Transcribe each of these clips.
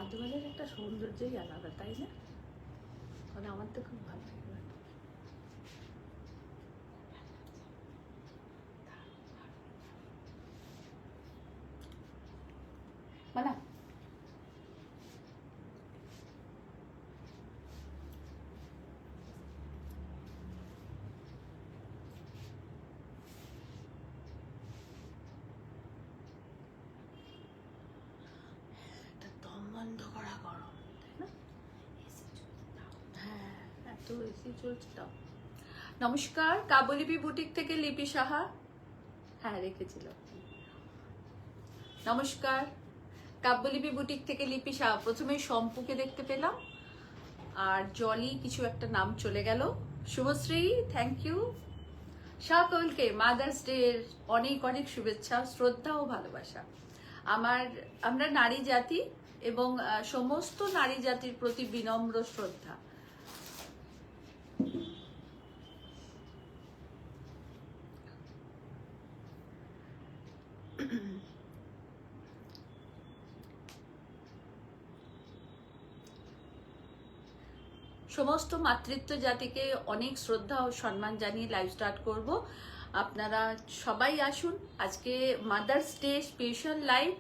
চাঁদওয়ালের একটা সৌন্দর্যই আলাদা, তাই না? মানে আমার তো খুব ভালো লাগে। মানে দম বন্ধ করা গরম, তাই না? হ্যাঁ, এত এসি চলছে তাও। নমস্কার, কাবুলিপি বুটিক থেকে লিপি সাহা। হ্যাঁ, রেখেছিল। নমস্কার, কাব্যলিপি বুটিক থেকে লিপি সাহা। প্রথমে শম্পুকে দেখতে পেলাম, আর জলি কিছু একটা নাম চলে গেল। Subhashree, thank you. সকলকে মাদার্স ডে এর অনেক অনেক শুভেচ্ছা, শ্রদ্ধা ও ভালোবাসা। আমরা নারী জাতি এবং সমস্ত নারী জাতির প্রতি বিনম্র শ্রদ্ধা। সমস্ত মাতৃত্ব জাতিকে অনেক শ্রদ্ধা ও সম্মান জানিয়ে লাইভ স্টার্ট করব। আপনারা সবাই আসুন, আজকে মাদার্স ডে স্পেশাল লাইভ।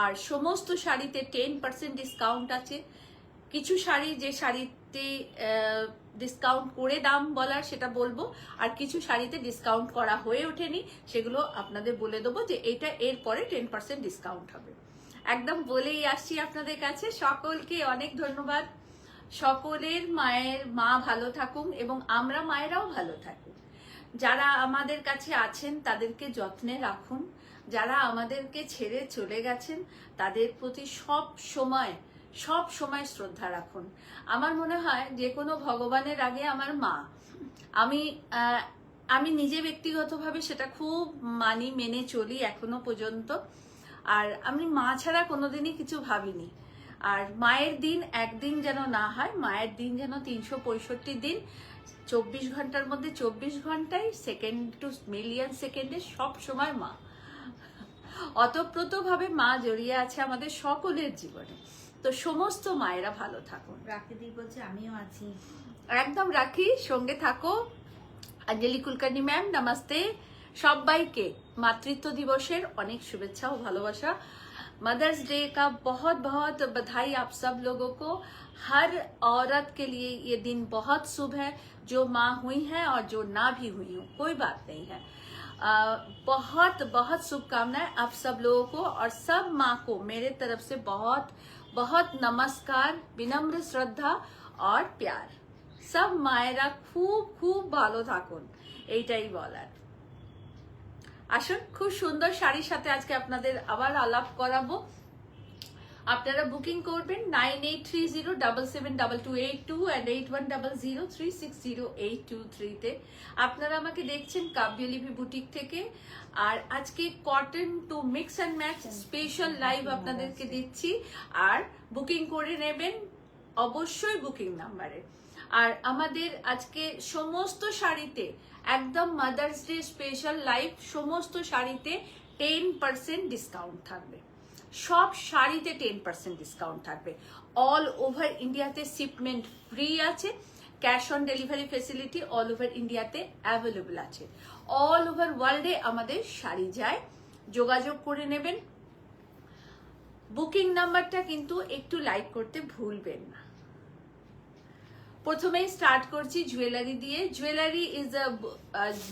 আর সমস্ত শাড়িতে 10% ডিসকাউন্ট আছে। কিছু শাড়ি, যে শাড়িতে ডিসকাউন্ট করে দাম বলার সেটা বলবো, আর কিছু শাড়িতে ডিসকাউন্ট করা হয়ে ওঠেনি, সেগুলো আপনাদের বলে দেবো যে এটা এরপরে 10% ডিসকাউন্ট হবে। একদম বলেই আসছি আপনাদের কাছে। সকলকে অনেক ধন্যবাদ। সকলের মা ভালো থাকুন এবং আমরা মায়েরাও ভালো থাকুন। যারা আমাদের কাছে আছেন তাদেরকে যত্নে রাখুন। যারা আমাদেরকে ছেড়ে চলে গেছেন তাদের প্রতি সব সময় শ্রদ্ধা রাখুন। আমার মনে হয় যে কোনো ভগবানের আগে আমার মা। আমি নিজে ব্যক্তিগতভাবে সেটা খুব মেনে চলি এখনো পর্যন্ত। আর আমি মা ছাড়া কোনোদিনই কিছু ভাবিনি। আর মায়ের দিন একদিন যেন না হয়, মায়ের দিন যেন 365 দিন, 24 ঘন্টার মধ্যে 24 ঘন্টায়, সেকেন্ড টু মিলিয়ন সেকেন্ডে সব সময় মা। অতপ্রতভাবে মা জড়িয়ে আছে আমাদের সকলের জীবনে। তো সমস্ত মায়েরা ভালো থাকুন। রাখিদি বলছে আমিও আছি। একদম রাখি, সঙ্গে থাকো। अंजलि कुलकर्णी मैम नमस्ते। সবাইকে মাতৃত্ব দিবসের অনেক শুভেচ্ছা ও ভালোবাসা। मदर्स डे का बहुत बहुत बधाई आप सब लोगों को। हर औरत के लिए ये दिन बहुत शुभ है, जो माँ हुई है और जो ना भी हुई हो, कोई बात नहीं है। बहुत बहुत शुभकामनाएं आप सब लोगों को, और सब माँ को मेरे तरफ से बहुत बहुत नमस्कार, विनम्र श्रद्धा और प्यार। सब माয়েরা খুব খুব ভালো থাকুন, এইটাই বলার। আসুন, খুব সুন্দর শাড়ির সাথে আজকে আপনাদের আবার আলাপ করাবো। আপনারা বুকিং করবেন 9830772282 and 8100360823 তে। আপনারা আমাকে দেখছেন কাব্যলিপি বুটিক থেকে। আর আজকে cotton to mix and match special live আপনাদেরকে দিচ্ছি। আর বুকিং করে নেবেন অবশ্যই বুকিং নাম্বারে। আর আমাদের আজকে সমস্ত শাড়িতে একদম মাদার্স ডে স্পেশাল লাইভ, সমস্ত শাড়িতে 10% ডিসকাউন্ট থাকবে। সব শাড়িতে 10% ডিসকাউন্ট থাকবে। অল ওভার ইন্ডিয়াতে শিপমেন্ট ফ্রি আছে। Cash on delivery facility all over ইন্ডিয়াতে অ্যাভেলেবল আছে। অল ওভার ওয়ার্ল্ডে আমাদের শাড়ি যায়, যোগাযোগ করে নেবেন। বুকিং নাম্বারটা কিন্তু একটু লাইক করতে ভুলবেন না। প্রথমেই স্টার্ট করছি জুয়েলারি দিয়ে। Jewellery is a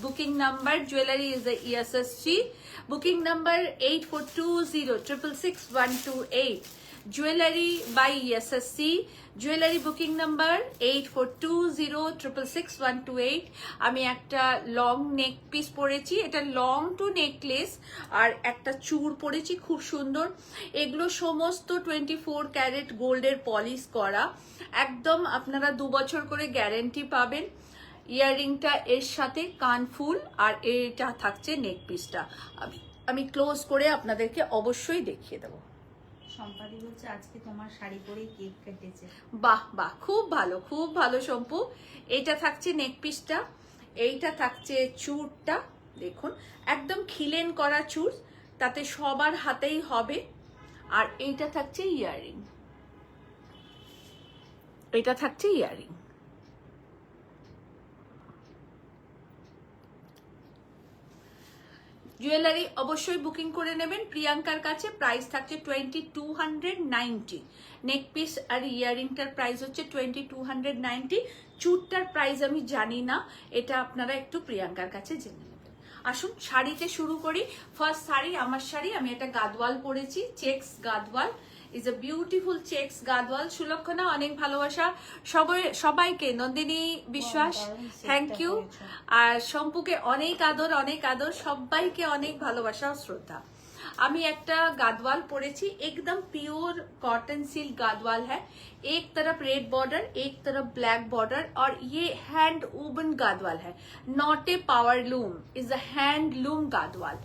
booking number, jewellery is a ESSG, booking number 8420666128, jewellery by ESSC, jewellery booking number 8420666128। আমি একটা লং নেক পিস পরেছি, এটা লং টু নেকলেস, আর একটা চূড় পরেছি খুব সুন্দর। এগুলো সমস্ত 24 ক্যারেট গোল্ডের পলিশ করা। একদম আপনারা 2 বছর করে গ্যারেন্টি পাবেন। ইয়াররিংটা এর সাথে কানফুল, আর এটা থাকছে নেক পিসটা। আমি ক্লোজ করে আপনাদেরকে অবশ্যই দেখিয়ে দেবো। সম্পাদি বলছে আজকে তোমার শাড়ি পরেই কেক কেটেছে। বাহ বাহ, খুব ভালো, খুব ভালো শম্পু। এইটা থাকছে নেক পিসটা, এইটা থাকছে চূড়টা। দেখুন একদম খিলেন করা চূড়, তাতে সবার হাতেই হবে। আর এইটা থাকছে ইয়াররিং। এটা থাকছে ইয়ারিং। জুয়েলারি অবশ্যই বুকিং করে নেবেন প্রিয়াঙ্কার কাছে। প্রাইস থাকছে 2290। নেক পিস আর ইয়ারিংটার প্রাইস হচ্ছে 2290। চুটটার প্রাইস আমি জানি না, এটা আপনারা একটু প্রিয়াঙ্কার কাছে জেনে নেবেন। আসুন শাড়িতে শুরু করি। ফার্স্ট শাড়ি, আমার শাড়ি, আমি একটা গাদওয়াল পরেছি, checks Gadwal. Is a beautiful checks Gadwal. Sulakshana অনেক ভালোবাসা সবাইকে। নন্দিনী বিশ্বাস থ্যাংক ইউ। আর শম্পুকে অনেক আদর, অনেক আদর। সবাইকে অনেক ভালোবাসা ও শ্রদ্ধা। আমি একটা गादवाल परेছি, एकदम प्योर कॉटन सिल्क गादवाल है। एक तरफ रेड बॉर्डर, एक तरफ ब्लैक बॉर्डर, और ये हैंड वूवन गादवाल है, not a power loom, is a hand loom Gadwal.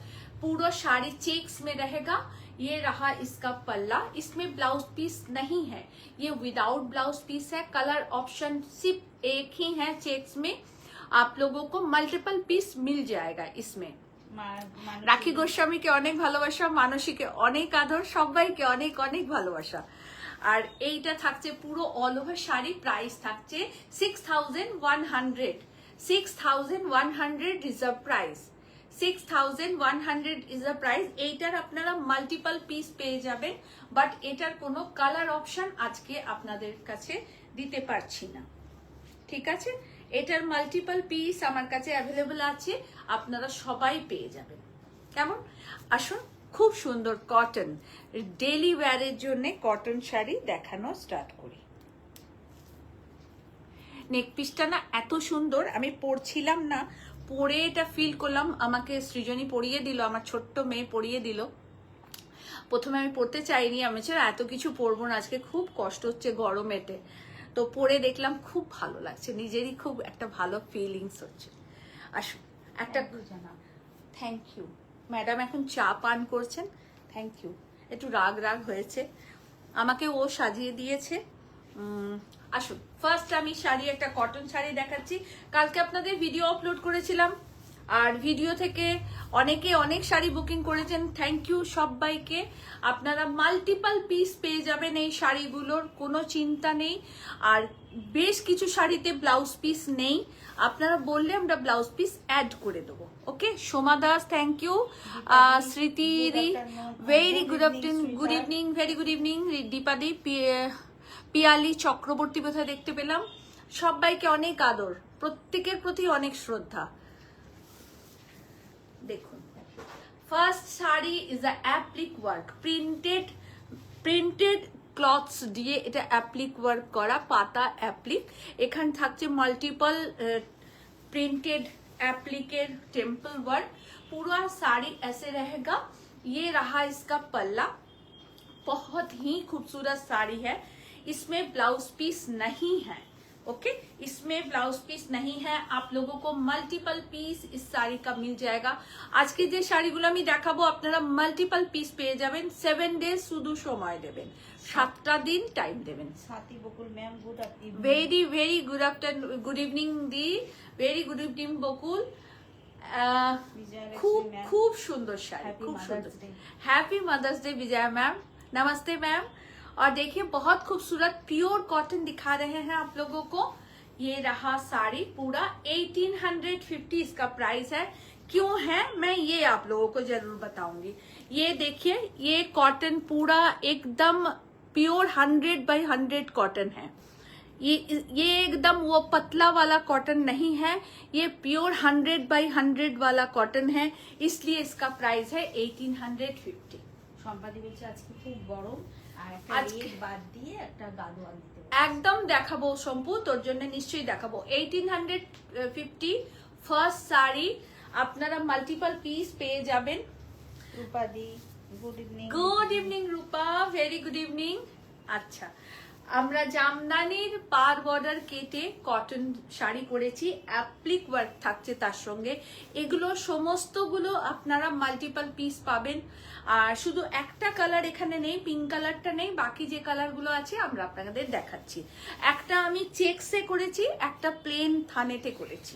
पूरा साड़ी चेक्स में रहेगा। ये रहा इसका पल्ला। इसमें ब्लाउज पीस नहीं है, ये विदाउट ब्लाउज पीस है। कलर ऑप्शन सिर्फ एक ही है चेक्स में। आप लोगों को मल्टीपल पीस मिल जाएगा इसमें। রাখি গোস্বামীকে অনেক ভালোবাসা, মানসীকে অনেক আদর, সবাইকে অনেক অনেক ভালোবাসা। আর এইটা থাকছে পুরো অল ওভার শাড়ি। প্রাইস থাকছে 6100। 6100 is a price. 6100 is a price. এইটার আপনারা মাল্টিপল পিস পেয়ে যাবেন, বাট এটার কোনো কালার অপশন আজকে আপনাদের কাছে দিতে পারছি না, ঠিক আছে? এটার মাল্টিপল পিস আমার কাছে অ্যাভেলেবল আছে, আপনারা সবাই পেয়ে যাবেন। কেমন? আসুন, খুব সুন্দর কটন ডেইলি ওয়্যারের জন্য কটন শাড়ি দেখানো স্টার্ট করি। নেক পিসটা না এত সুন্দর, আমি পরছিলাম না, পরে এটা ফিল করলাম। আমাকে সৃজনী পরিয়ে দিল, আমার ছোট্ট মেয়ে পরিয়ে দিল। প্রথমে আমি পরতে চাইনি, আমি এত কিছু পরবো না, আজকে খুব কষ্ট হচ্ছে গরমেতে। তো পরে দেখলাম খুব ভালো লাগছে, নিজেরই খুব একটা ভালো ফিলিংস হচ্ছে। আসুন একটা থ্যাংক ইউ ম্যাডাম, এখন চা পান করছেন, থ্যাংক ইউ। একটু রাগ রাগ হয়েছে, আমাকে ও সাজিয়ে দিয়েছে। আসুন, ফার্স্ট আমি শাড়ি, একটা কটন শাড়ি দেখাচ্ছি। কালকে আপনাদের ভিডিও আপলোড করেছিলাম, আর ভিডিও থেকে অনেকে অনেক শাড়ি বুকিং করেছেন, থ্যাংক ইউ সবাইকে। আপনারা মাল্টিপল পিস পেয়ে যাবেন এই শাড়িগুলোর, কোনো চিন্তা নেই। আর বেশ কিছু শাড়িতে ব্লাউজ পিস নেই, আপনারা বললে আমরা ব্লাউজ পিস অ্যাড করে দেবো। Okay, Soma Das thank you. Smriti very good afternoon, good evening, very good evening. দীপাদি, পিয়ালি চক্রবর্তী বোধহয় দেখতে পেলাম। সবাইকে অনেক আদর, প্রত্যেকের প্রতি অনেক শ্রদ্ধা। দেখুন, first sari is a applique work, printed clothes দিয়ে এটা অ্যাপ্লিক ওয়ার্ক করা, পাতা অ্যাপ্লিক। এখানে থাকছে মাল্টিপল प्रिंटेड एप्लीकेट टेम्पल वर्क। पूरा साड़ी ऐसे रहेगा। ये रहा इसका पल्ला, बहुत ही खूबसूरत साड़ी है। इसमें ब्लाउज पीस नहीं है, ओके, इसमें ब्लाउज पीस नहीं है। आप लोगों को मल्टीपल पीस इस साड़ी का मिल जाएगा। आज के जे শাড়িগুলো আমি দেখাবো আপনারা মাল্টিপল পিস পেয়ে যাবেন। 7 ডেজ শুধু সময় দেবেন, 7টা দিন টাইম দেবেন। Sathi Bakul ma'am, good afternoon. Very very good afternoon, good evening দি, ভেরি গুড ইভিনিং বকুল। খুব খুব সুন্দর শাড়ি, খুব সুন্দর। Happy mother's day Vijaya ma'am, नमस्ते मैम। और देखिए बहुत खूबसूरत प्योर कॉटन दिखा रहे हैं आप लोगों को। ये रहा साड़ी पूरा 1850 इसका प्राइस है। क्यों है मैं ये आप लोगों को जरूर बताऊंगी। ये देखिए, ये कॉटन पूरा एकदम प्योर 100 बाई 100 कॉटन है। ये एकदम वो पतला वाला कॉटन नहीं है, ये प्योर 100 बाई 100 वाला कॉटन है, इसलिए इसका प्राइस है 1850। সম্পাদি বলছে আজকে খুব গরম, আর একটা রেড বাদ দিয়ে একটা গাদওয়াল দিতে হবে। একদম দেখাবো শম্পু, তোর জন্য নিশ্চয়ই দেখাবো। 1850 ফার্স্ট শাড়ি, আপনারা মাল্টিপল পিস পেয়ে যাবেন। রূপাদি, গুড ইভিনিং। গুড ইভিনিং রূপা, ভেরি গুড ইভিনিং। আচ্ছা, আমরা জামদানির পার বর্ডার কেটে কটন শাড়ি করেছি, অ্যাপ্লিক ওয়ার্ক থাকছে তার সঙ্গে। এগুলো সমস্তগুলো আপনারা মাল্টিপল পিস পাবেন। আর শুধু একটা কালার এখানে নেই, পিঙ্ক কালারটা নেই, বাকি যে কালারগুলো আছে আমরা আপনাদের দেখাচ্ছি। একটা আমি চেক্সে করেছি, একটা প্লেন থানেতে করেছি।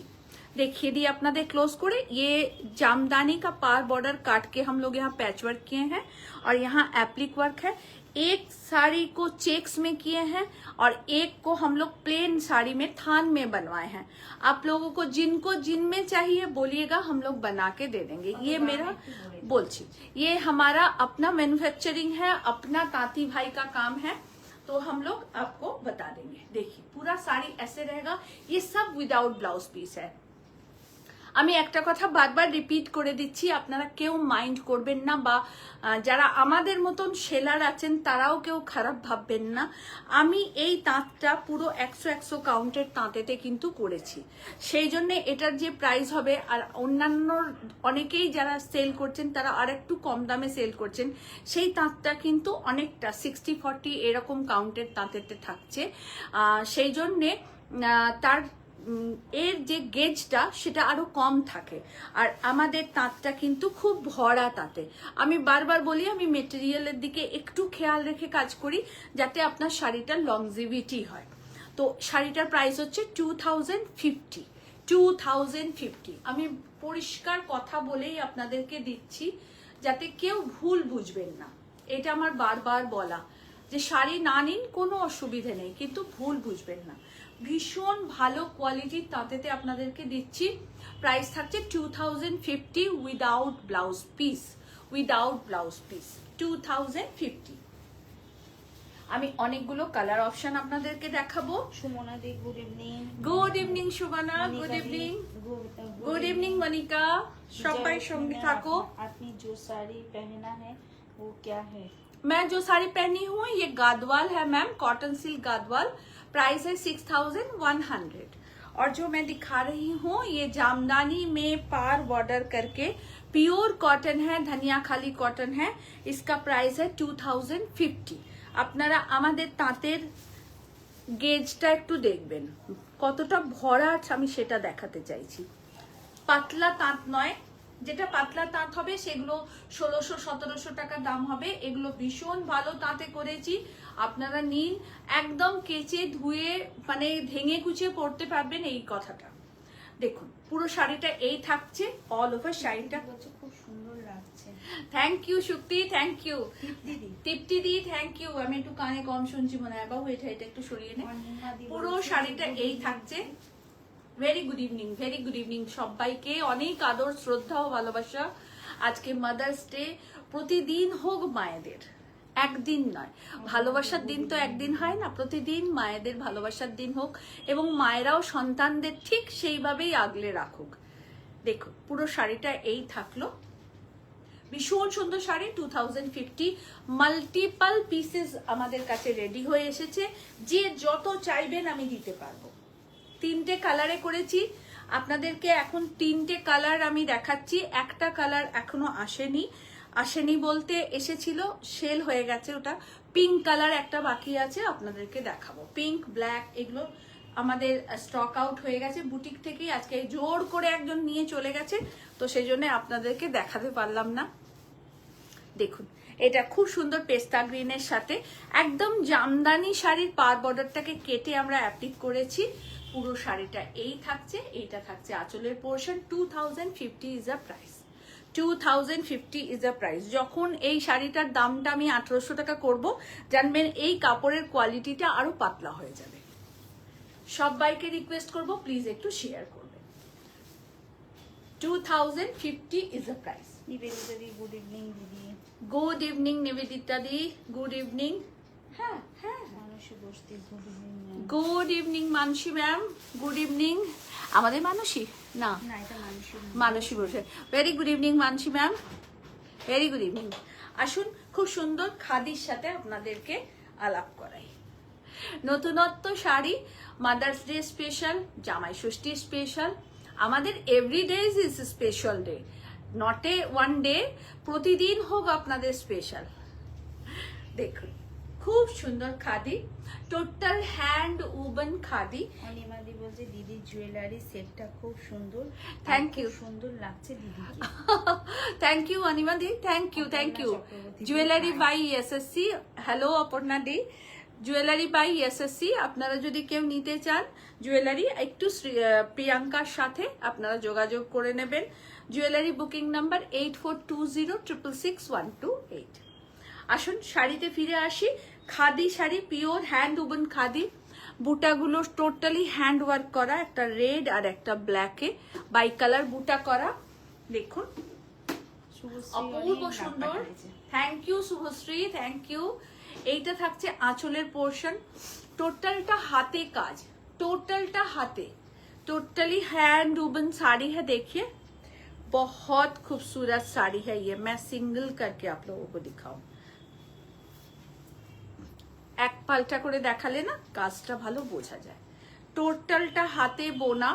देखिए दी আপনাদের क्लोज करे, ये जामदानी का पार बॉर्डर काट के हम लोग यहाँ पैच वर्क किए हैं और यहाँ एप्लिक वर्क है। एक साड़ी को चेक्स में किए हैं और एक को हम लोग प्लेन साड़ी में थान में बनवाए हैं। आप लोगों को जिनको जिनमें चाहिए बोलिएगा, हम लोग बना के दे देंगे। ये मेरा बोलची, ये हमारा अपना मैन्युफैक्चरिंग है, अपना तांती भाई का काम है, तो हम लोग आपको बता देंगे। देखिए पूरा साड़ी ऐसे रहेगा, ये सब विदाउट ब्लाउज पीस है। আমি একটা কথা বারবার রিপিট করে দিচ্ছি, আপনারা কেউ মাইন্ড করবেন না, বা যারা আমাদের মতন সেলার আছেন তারাও কেউ খারাপ ভাববেন না। আমি এই তাঁতটা পুরো 100 কাউন্টের তাঁতেতে কিন্তু করেছি, সেই জন্য এটার যে প্রাইস হবে, আর অন্যান্য অনেকেই যারা সেল করছেন তারা আর একটু কম দামে সেল করছেন, সেই তাঁতটা কিন্তু অনেকটা 60-40 এরকম কাউন্টের তাঁতেতে থাকছে। সেই জন্যে তার এর যে গেজটা সেটা আরো কম থাকে, আর আমাদের তাঁতটা কিন্তু খুব ভরা তাঁতে। আমি বারবার বলি, আমি মেটেরিয়ালের দিকে একটু খেয়াল রেখে কাজ করি যাতে আপনার শাড়িটার লংজিভিটি হয়। তো শাড়িটার প্রাইস হচ্ছে 2050। আমি পরিষ্কার কথা বলেই আপনাদেরকে দিচ্ছি যাতে কেউ ভুল বুঝবেন না। এটা আমার বারবার বলা যে শাড়ি না নিন কোনো অসুবিধে নেই, কিন্তু ভুল বুঝবেন না। ভীষণ ভালো কোয়ালিটির তাঁতেতে আপনাদেরকে দিচ্ছি। প্রাইস থাকছে 2050 উইদাউট ব্লাউজ পিস, 2050। আমি অনেকগুলো কালার অপশন আপনাদেরকে দেখাবো। সুমনা দি good evening. Good evening Sumana, good evening, good evening Monica, সবাই সঙ্গে থাকো। আপনি जो साड़ी पहना है वो क्या है? मैं जो साड़ी पहनी हूँ ये गादवाल है मैम, कॉटन सिल्क गादवाल, प्राइस है 6100। और जो मैं दिखा रही हूँ ये जामदानी में पार बॉर्डर करके प्योर कॉटन है, धनिया खाली कॉटन है, इसका प्राइस है 2050। আপনারা আমাদের তাঁতের গেজটা একটু দেখবেন কতটা ভরা, আমি সেটা দেখাতে চাইছি। পাতলা তাঁত নয়, যেটা পাতলা তাঁত হবে সেগুলো 1600-1700 টাকা দাম হবে। এগুলো ভীষণ ভালো তাঁতে করেছি, আপনারা নিন, একদম কেচে ধুয়ে মানে ভেঙে কুচিয়ে পরতে পারবেন। এই কথাটা দেখুন, পুরো শাড়িটা এই থাকছে, অল ওভার শাড়িটা খুব সুন্দর লাগছে। Thank you Shukti, thank you দিদি, তৃপ্তি দি, থ্যাংক ইউ। আমি একটু কানে কম শুনছি মনে হয়, বাবু এটা একটু সরিয়ে নে। পুরো শাড়িটা এই থাকছে। Very good evening, very good evening সবাইকে, অনেক আদর শ্রদ্ধা ও ভালোবাসা। আজকে মাদার্স ডে, প্রতিদিন হোক মায়েদের, একদিন নয়। ভালোবাসার দিন তো একদিন হয় না, প্রতিদিন মায়েদের ভালোবাসার দিন হোক, এবং মায়েরাও সন্তানদের ঠিক সেইভাবেই আগলে রাখুক। দেখো পুরো শাড়িটা এই থাকলো, ভীষণ সুন্দর শাড়ি। 2050 মাল্টিপল পিসেস আমাদের কাছে রেডি হয়ে এসেছে, যে যত চাইবেন আমি দিতে পারবো। 3টে কালারে করেছি আপনাদেরকে, এখন 3টে কালার আমি দেখাচ্ছি। একটা কালার এখনো আসেনি বলতে এসেছিল, সেল হয়ে গেছে, ওটা পিঙ্ক কালার একটা বাকি আছে, আপনাদেরকে দেখাবো। পিঙ্ক, ব্ল্যাক এগুলো আমাদের স্টক আউট হয়ে গেছে বুটিক থেকেই, আজকে জোর করে একজন নিয়ে চলে গেছে, তো সেই জন্য আপনাদেরকে দেখাতে পারলাম না। দেখুন এটা খুব সুন্দর পেস্তা গ্রিনের সাথে একদম জামদানি শাড়ির পার বর্ডারটাকে কেটে আমরা অ্যাপ্লিক করেছি। পুরো শাড়িটা এই থাকছে, এইটা থাকছে আঁচলের portion. 2050 is a price, 2050 is a price. যখন এই শাড়িটার দামটা আমি 1800 টাকা করবো, জানবেন এই কাপড়ের কোয়ালিটিটা আরো পাতলা হয়ে যাবে। সবাইকে রিকোয়েস্ট করব প্লিজ একটু শেয়ার করবেন। 2050 is a price. Nivedita the good evening দিদি। গুড ইভিনিং নিবেদিতা দি, গুড ইভিনিং। হ্যাঁ হ্যাঁ, মানসী বস্তি গুড ইভিনিং। গুড ইভিনিং মানসী ম্যাম, গুড ইভিনিং। আমাদের মানসী না, এটা মানসী বসে। ভেরি গুড ইভিনিং মানসী ম্যাম, ভেরি গুড ইভিনিং। আসুন খুব সুন্দর খাদির সাথে আপনাদেরকে আলাপ করাই। নতুনত্ব sari, mother's day special, Jamai Shashthi special, আমাদের everyday is special day, not a one day. প্রতিদিন হোক আপনাদের স্পেশাল। দেখুন খুব সুন্দর khadi, total hand woven khadi. অনিমাদি বলছে দিদি জুয়েলারি সেটটা খুব সুন্দর। থ্যাংক ইউ, সুন্দর লাগছে দিদিকে। থ্যাংক ইউ অনিমা দি, thank you, thank you. Jewellery by SSC, hello Aparna দি, জুয়েলারি বাই এসএসসি। আপনারা যদি কেউ নিতে চান জুয়েলারি, একটু প্রিয়াঙ্কার সাথে আপনারা যোগাযোগ করে নেবেন। Jewellery booking number 8420666128। আসুন শাড়িতে ফিরে আসি। Khadi sari, pure hand woven khadi, বুটাগুলো টোটালি হ্যান্ড ওয়ার্ক করা, একটা রেড আর একটা ব্ল্যাকে বাই কালার বুটা করা। দেখুন অপূর্ব সুন্দর। Thank you Subhashree, thank you. এইটা থাকছে আঁচলের পোর্শন, টোটালটা হাতে কাজ, टोटलटा हाथे, टोटली हैंड वूवन साड़ी है। देखिए बहुत खूबसूरत साड़ी है ये। मैं सिंगल करके आप लोगों को दिखाऊं, एक पाल्टा करे देखाले ना काजटा भालो बोझा जाए। टोटलटा हाथे बोना,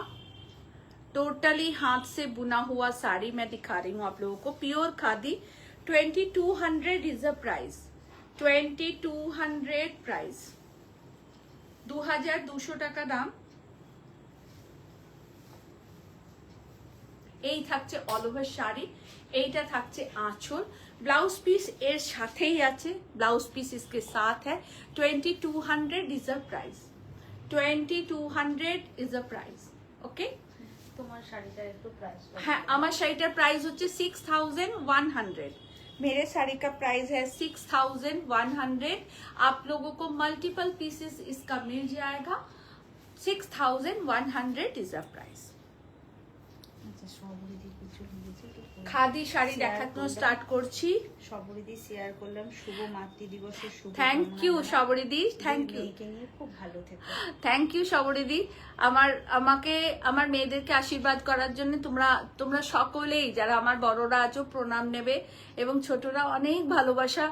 टोटली हाथ से बुना हुआ साड़ी मैं दिखा रही हूँ आप लोगों को। Pure khadi, 2200 is a price, 2200 price, 2200 টাকা দাম। এই থাকছে অল ওভার শাড়ি, এইটা থাকছে আঁচল, ব্লাউজ পিস এর সাথেই আছে, ব্লাউজ পিস इसके साथ है। 2200 is a price, 2200 is a price. Okay, তোমার শাড়িটার একটু প্রাইস? হ্যাঁ, আমার শাড়িটার প্রাইস হচ্ছে 6100। मेरे साड़ी का प्राइस है 6100। आप लोगों को मल्टीपल पीसेस इसका मिल जाएगा। 6100 is a price. Khadi sari দেখানো স্টার্ট করছি। সবরিদি শেয়ার করলাম, শুভ মাতৃ দিবসের শুভ। থ্যাংক ইউ সবরিদি, থ্যাংক ইউ, খুব ভালো থেকো। থ্যাংক ইউ সবরিদি। আমাকে আমার মেয়েদেরকে আশীর্বাদ করার জন্য তোমরা সকলেই যারা আমার বড়রা আছো প্রণাম নেবে, এবং ছোটরা অনেক ভালোবাসা।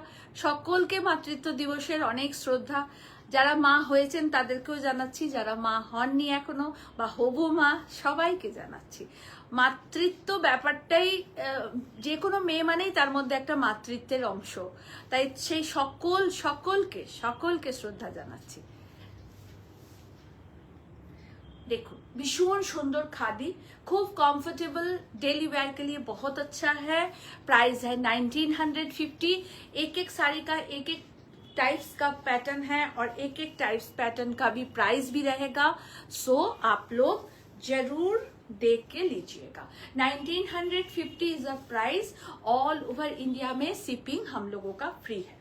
সকলকে মাতৃত্ব দিবসের অনেক শ্রদ্ধা। যারা মা হয়েছেন তাদেরকেও জানাচ্ছি, যারা মা হননি এখনো বা হবু মা সবাইকে জানাচ্ছি। মাতৃত্ব ব্যাপারটাই, যে কোনো মেয়ে মানেই তার মধ্যে একটা মাতৃত্বের অংশ, তাই সেই সকলকে শ্রদ্ধা জানাচ্ছি। देखो भीषण सुंदर खादी, खूब कंफर्टेबल, डेली वेयर के लिए बहुत अच्छा है। प्राइस है 1950। एक एक साड़ी का एक एक टाइप्स का पैटर्न है और एक एक टाइप्स पैटर्न का भी प्राइस भी रहेगा। सो आप लोग जरूर देख के लीजिएगा। 1950 is a price. All over India में शिपिंग हम लोगों का फ्री है।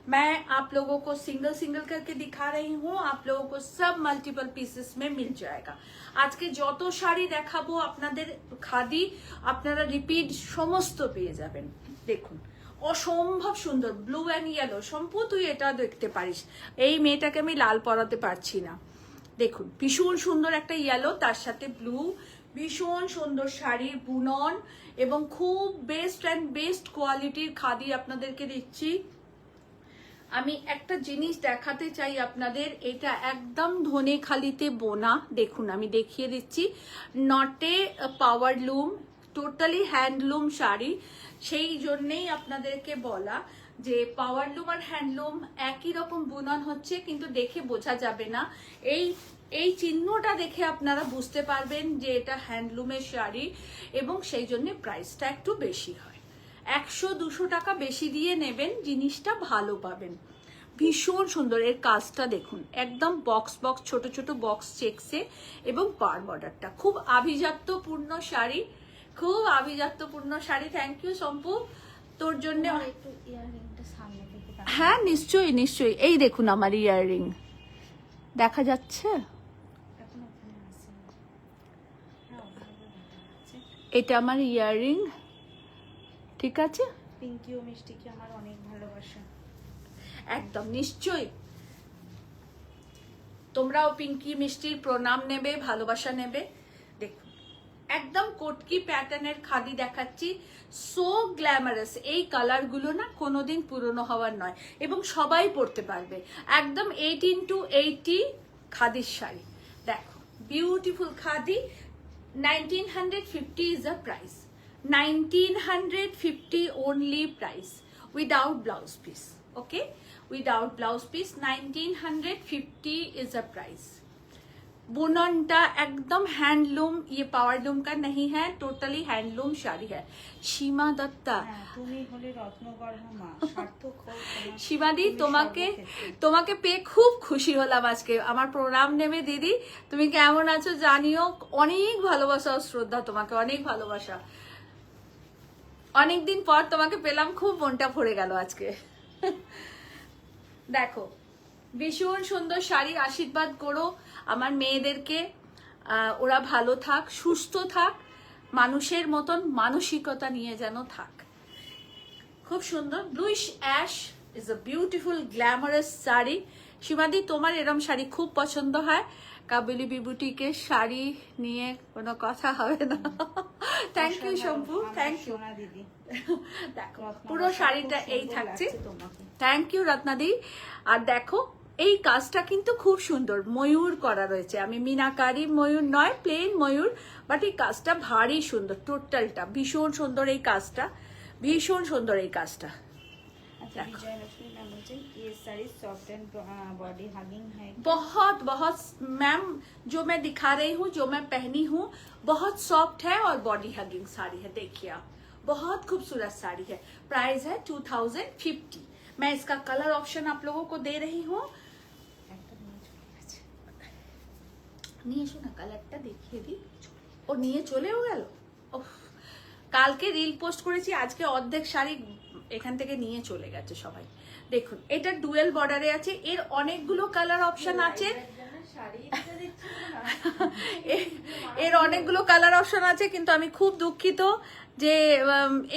मैं आप लोगों को सिंगल सिंगल करके दिखा रही हूँ, आप लोगों को सब मल्टीपल पीसेस में मिल जाएगा। आज के যত শাড়ি দেখাবো আপনাদের খাদি, আপনারা রিপিট সমস্ত পেয়ে যাবেন। দেখুন অসম্ভব সুন্দর ব্লু অ্যান্ড ইয়েলো। সম্পু তুই এটা দেখতে পারিস, এই মেয়েটাকে আমি লাল পরাতে পারছি না। দেখুন ভীষণ সুন্দর একটা ইয়েলো, তার সাথে ব্লু, ভীষণ সুন্দর শাড়ির বুনন এবং খুব বেস্ট অ্যান্ড বেস্ট কোয়ালিটির খাদি আপনাদেরকে দিচ্ছি। আমি একটা জিনিস দেখাতে চাই আপনাদের, এটা একদম ধনেখালিতে বোনা। দেখুন আমি দেখিয়ে দিচ্ছি, নটে পাওয়ার লুম, টোটালি হ্যান্ডলুম শাড়ি। সেই জন্যেই আপনাদেরকে বলা যে পাওয়ার লুম আর হ্যান্ডলুম একই রকম বুনন হচ্ছে, কিন্তু দেখে বোঝা যাবে না। এই চিহ্নটা দেখে আপনারা বুঝতে পারবেন যে এটা হ্যান্ডলুমের শাড়ি, এবং সেই জন্য প্রাইসটা একটু বেশি হয়। 100-200 টাকা বেশি দিয়ে নেবেন, জিনিসটা ভালো পাবেন। ভীষণ সুন্দর এর কাজটা দেখুন, একদম বক্স বক্স ছোট ছোট বক্স চেকসে, এবং পার বর্ডারটা খুব আভিজাত্যপূর্ণ শাড়ি, খুব আভিজাত্যপূর্ণ শাড়ি। থ্যাংক ইউ সম্পু, তোর জন্য। একটু ইয়াররিংটা সামনে থেকে। হ্যাঁ নিশ্চয়ই নিশ্চয়ই, এই দেখুন আমার ইয়াররিং দেখা যাচ্ছে, এটা আমার ইয়াররিং, ঠিক আছে। পিঙ্কি ও মিষ্টিকে আমার অনেক ভালোবাসা। একদম নিশ্চয়ই, তোমরাও পিঙ্কি মিষ্টির প্রণাম নেবে, ভালোবাসা নেবে। দেখুন একদম কোটকি প্যাটার্নের খাদি দেখাচ্ছি, সো গ্ল্যামারাস। এই কালারগুলো না কোনোদিন পুরনো হওয়ার নয়, এবং সবাই পরতে পারবে। একদম 18-80 খাদির শাড়ি। দেখো beautiful khadi. 1950 is a price, 1950 only price, without blouse piece. Okay, without blouse piece 1950 is a price. बुननटा एकदम हैंडलूम, ये पावरलूम का नहीं है, टोटली हैंडलूम শাড়ি है। সীমা দত্তা, তুমি হলে রত্নগর্ভ মা, সার্থক হোক তোমার। সীমাদি তুমি তোমাকে সর্বক্ষেত্রে। তোমাকে পেয়ে খুব খুশি হলাম আজকে। আমার প্রণাম নেবে দিদি, তুমি কেমন আছো জানিও। অনেক ভালোবাসা ও শ্রদ্ধা তোমাকে, অনেক ভালোবাসা। অনেকদিন পর তোমাকে পেলাম, খুব মনটা ভরে গেল আজকে। দেখো ভীষণ সুন্দর শাড়ি, আশীর্বাদ করো আমার মেয়েদেরকে, ওরা ভালো থাক, সুস্থ থাক, মানুষের মতন মানসিকতা নিয়ে যেন থাক। খুব সুন্দর bluish ash is a beautiful glamorous sari. সীমাদি তোমার এরম শাড়ি খুব পছন্দ হয়, কাবেলি বিবুটিকে শাড়ি নিয়ে কোনো কথা হবে না। Thank you Shampu, thank you. দিদি দেখো পুরো শাড়িটা এই থাকছে। তোমাকে থ্যাংক ইউ রত্নাদি। আর দেখো এই কাজটা কিন্তু খুব সুন্দর, ময়ূর করা রয়েছে। আমি মিনাকারি ময়ূর নয়, প্লেন ময়ূর, বাট এই কাজটা ভারী সুন্দর, টোটালটা ভীষণ সুন্দর। এই কাজটা ভীষণ সুন্দর, এই কাজটা। अच्छा विजय लक्ष्मी मैम बोलছেন ये sari soft and body hugging है। बहुत बहुत मैम, जो मैं दिखा रही हूँ, जो मैं पहनी हूँ, बहुत सॉफ्ट है और बॉडी हगिंग साड़ी है। देखिए आप, बहुत खूबसूरत साड़ी है। प्राइस है 2050। मैं इसका कलर ऑप्शन आप लोगों को दे रही हूँ। নিয়ে এসো না, কালারটা দেখিয়ে দিই। ও নিয়ে চলেও গেল। কালকে রিল পোস্ট করেছি, আজকে অর্ধেক শাড়ি এখান থেকে নিয়ে চলে গেছে সবাই। দেখুন এটা ডুয়েল বর্ডারে আছে, এর অনেকগুলো কালার অপশন আছে, এর অনেকগুলো কালার অপশন আছে। কিন্তু আমি খুব দুঃখিত যে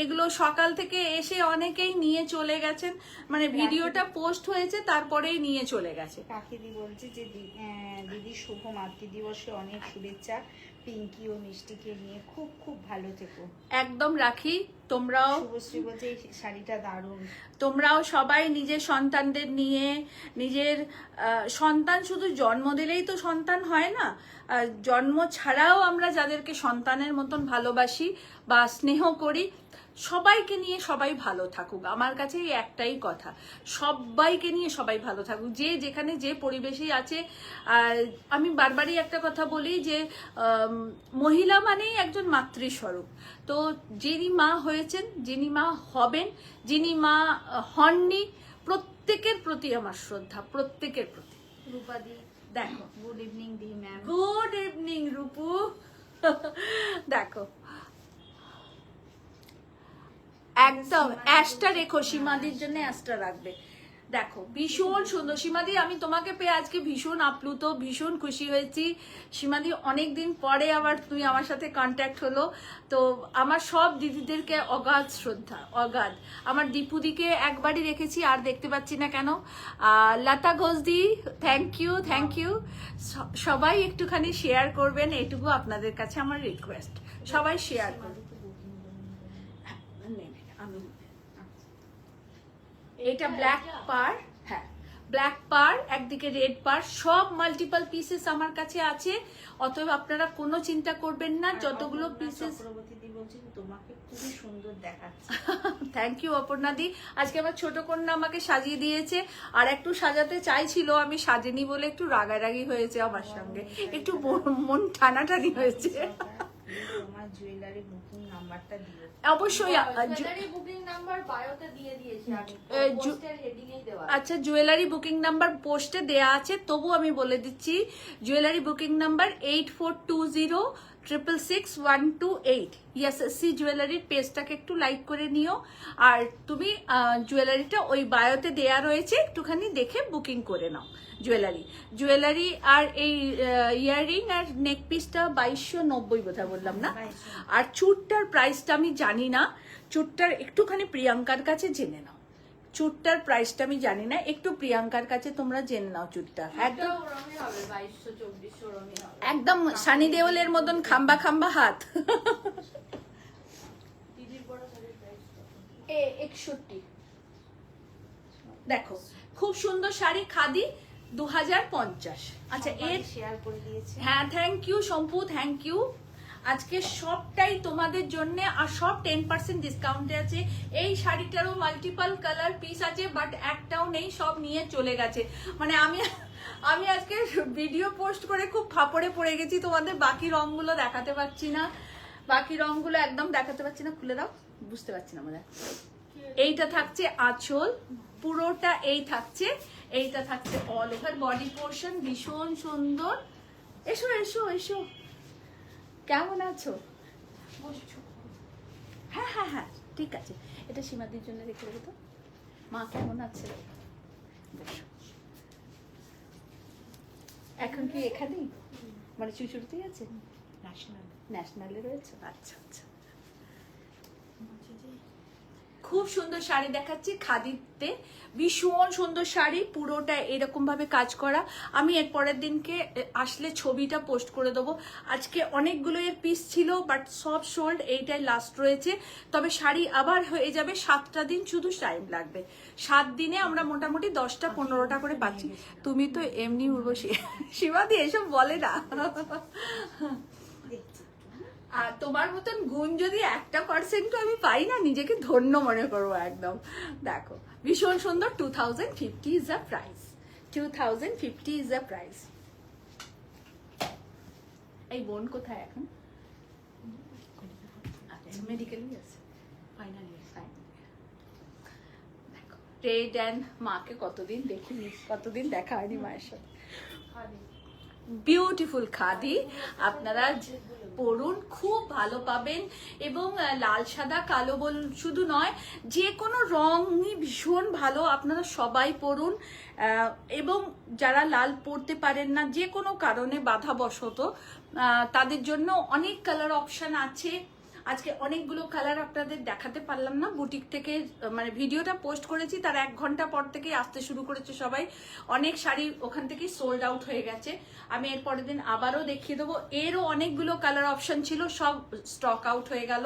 এগুলো সকাল থেকে এসে অনেকেই নিয়ে চলে গেছেন, মানে ভিডিওটা পোস্ট হয়েছে তারপরেই নিয়ে চলে গেছে। কাকিদি বলছে যে দিদি শুভ মাতৃ দিবসে অনেক শুভেচ্ছা, পিঙ্কি ও মিষ্টিকে নিয়ে খুব খুব ভালো থেকো। একদম রাখি, তোমরাও। শুভশ্রী বলছে এই শাড়িটা দারুণ। তোমরাও সবাই নিজের সন্তানদের নিয়ে, নিজের সন্তান শুধু জন্ম দিলেই তো সন্তান হয় না, জন্ম ছাড়াও আমরা যাদেরকে সন্তানের মতন ভালোবাসি বা স্নেহ করি, সবাইকে নিয়ে সবাই ভালো থাকুক। আমার কাছে এই একটাই কথা, সবাইকে নিয়ে সবাই ভালো থাকুক, যে যেখানে যে পরিবেশেই আছে। আর আমি বারবারই একটা কথা বলি যে মহিলা মানেই একজন মাতৃস্বরূপ। তো যিনি মা হয়েছেন, যিনি মা হবেন, যিনি মা হননি, প্রত্যেকের প্রতি আমার শ্রদ্ধা, প্রত্যেকের প্রতি। রূপাদি দেখো, গুড ইভিনিং দি ম্যাম। Good evening Rupu. দেখো একদম অ্যাশটা রেখো, সীমাদির জন্য অ্যাশটা রাখবে। দেখো ভীষণ সুন্দর সীমাদি, আমি তোমাকে পেয়ে আজকে ভীষণ আপ্লুত, ভীষণ খুশি হয়েছি। সীমাদি অনেকদিন পরে আবার তুমি আমার সাথে কন্ট্যাক্ট হলো, তো আমার সব দিদিদেরকে অগাধ শ্রদ্ধা, অগাধ। আমার দীপুদিকে একবারই রেখেছি, আর দেখতে পাচ্ছি না কেন। লতা ঘোষদি থ্যাংক ইউ, থ্যাংক ইউ। সবাই একটুখানি শেয়ার করবেন, এটুকু আপনাদের কাছে আমার রিকোয়েস্ট, সবাই শেয়ার করবেন। এটা ব্ল্যাক পার, হ্যাঁ ব্ল্যাক পার, একদিকে রেড পার, সব মাল্টিপল পিসেস আমার কাছে আছে। অতএব আপনারা কোনো চিন্তা করবেন না, যতগুলো পিসেস। চক্রবর্তী বলছেন তোমাকে খুবই সুন্দর দেখাচ্ছে। থ্যাংক ইউ অপর্ণা দি। আজকে আমার ছোট কন্যা আমাকে সাজিয়ে দিয়েছে, আর একটু সাজাতে চাইছিল, আমি সাজেনি বলে একটু রাগারাগি হয়েছে আমার সঙ্গে, একটু মন টানাটানি হয়েছে। তোমার জুয়েলারি বুকিং নাম্বারটা দিও। অবশ্যই জুয়েলারি বুকিং নাম্বার বায়োতে দিয়ে দিয়েছি আমি, পোস্টের হেডিং এই দেওয়া। আচ্ছা জুয়েলারি বুকিং নাম্বার পোস্টে দেয়া আছে, তবু আমি বলে দিচ্ছি জুয়েলারি বুকিং নাম্বার 8420666128। ইয়াসএসসি জুয়েলারির পেজটাকে একটু লাইক করে নিও, আর তুমি জুয়েলারিটা ওই বায়োতে দেয়া রয়েছে, একটুখানি দেখে বুকিং করে নাও। জুয়েলারি আর এই ইয়াররিং আর নেক পিসটা 2290 বোধহয় বললাম না। আর চুটটার প্রাইসটা আমি জানি না, চুটটার একটুখানি প্রিয়াঙ্কার কাছে জেনে নাও। চুটটার প্রাইসটা আমি জানি না, একটু প্রিয়াঙ্কার কাছে তোমরা জেনে নাও চুটটা। একদম ওরমই হবে, 2200-2400 ওরমই হবে। একদম সানি দেওলের মতন খাম্বা খাম্বা হাত। দিদির বড় শাড়ির প্রাইস কত? 61। দেখো খুব সুন্দর শাড়ি, খাদি 2050। আচ্ছা এর শেয়ার করে দিয়েছে। হ্যাঁ thank you Shampu, thank you. আজকে সবটাই তোমাদের জন্য, আর সব 10% ডিসকাউন্টে আছে। এই শাড়িটারও মাল্টিপল কালার পিস আছে, বাট একটাও নেই, সব নিয়ে চলে গেছে। মানে আমি আজকে ভিডিও পোস্ট করে খুব ফাপড়ে পড়ে গেছি, তোমাদের বাকি রংগুলো দেখাতে পারছি না, বাকি রংগুলো একদম দেখাতে পারছি না। খুলে দাও, বুঝতে পারছি না মনে হয়। এইটা থাকছে আঁচল, পুরোটা এই থাকছে, এইটা থাকছে অল ওভার বডি পোর্শন, ভীষণ সুন্দর। এসো এসো এসো, কেমন আছো? হ্যাঁ হ্যাঁ হ্যাঁ ঠিক আছে, এটা সীমাদির জন্য রেখে দেবো। তো মা কেমন আছে? বসো। এখন কি এখানেই মানে চুচুড়তেই আছে? ন্যাশনালে রয়েছে? আচ্ছা আচ্ছা, খুব সুন্দর শাড়ি দেখাচ্ছি খাদিতে, ভীষণ সুন্দর শাড়ি, পুরোটা এরকম ভাবে কাজ করা। আমি এর পরের দিনকে আসলে ছবিটা পোস্ট করে দেবো। আজকে অনেকগুলো এর পিস ছিল, বাট সব সোল্ড, এইটাই লাস্ট রয়েছে। তবে শাড়ি আবার হয়ে যাবে, 7টা দিন শুধু টাইম লাগবে। 7 দিনে আমরা মোটামুটি 10টা 15টা করে পাচ্ছি। তুমি তো এমনি উর্বশী, সীমাদি এসব বলে না। আর তোমার মতন গুণ যদি 1% আমি পাই না, নিজেকে ধন্য মনে করবো একদম। দেখো ভীষণ সুন্দর, 2050 is the price, 2050 is the price. এই বোন কোথায় এখন? আচ্ছা, মেডিকেলই আছে, ফাইনাল ইয়ার, ফাইন। দেখো রেড অ্যান্ড মাকে কতদিন দেখিনি, কতদিন দেখা হয়নি মায়ের সাথে। বিউটিফুল খাদি, আপনারা পরুন, খুব ভালো পাবেন। এবং লাল সাদা কালো বল শুধু নয়, যে কোনো রঙই ভীষণ ভালো, আপনারা সবাই পরুন। এবং যারা লাল পরতে পারেন না, যে কোনো কারণে বাধাবশত, তাদের জন্য অনেক কালার অপশন আছে। আজকে অনেকগুলো কালার আপনাদের দেখাতে পারলাম না, বুটিক থেকে মানে ভিডিওটা পোস্ট করেছি তার 1 ঘন্টা পর থেকেই আসতে শুরু করেছে সবাই। অনেক শাড়ি ওখান থেকেই সোল্ড আউট হয়ে গেছে। আমি এর পরের দিন আবারও দেখিয়ে দেবো। এরও অনেকগুলো কালার অপশন ছিল, সব স্টক আউট হয়ে গেল,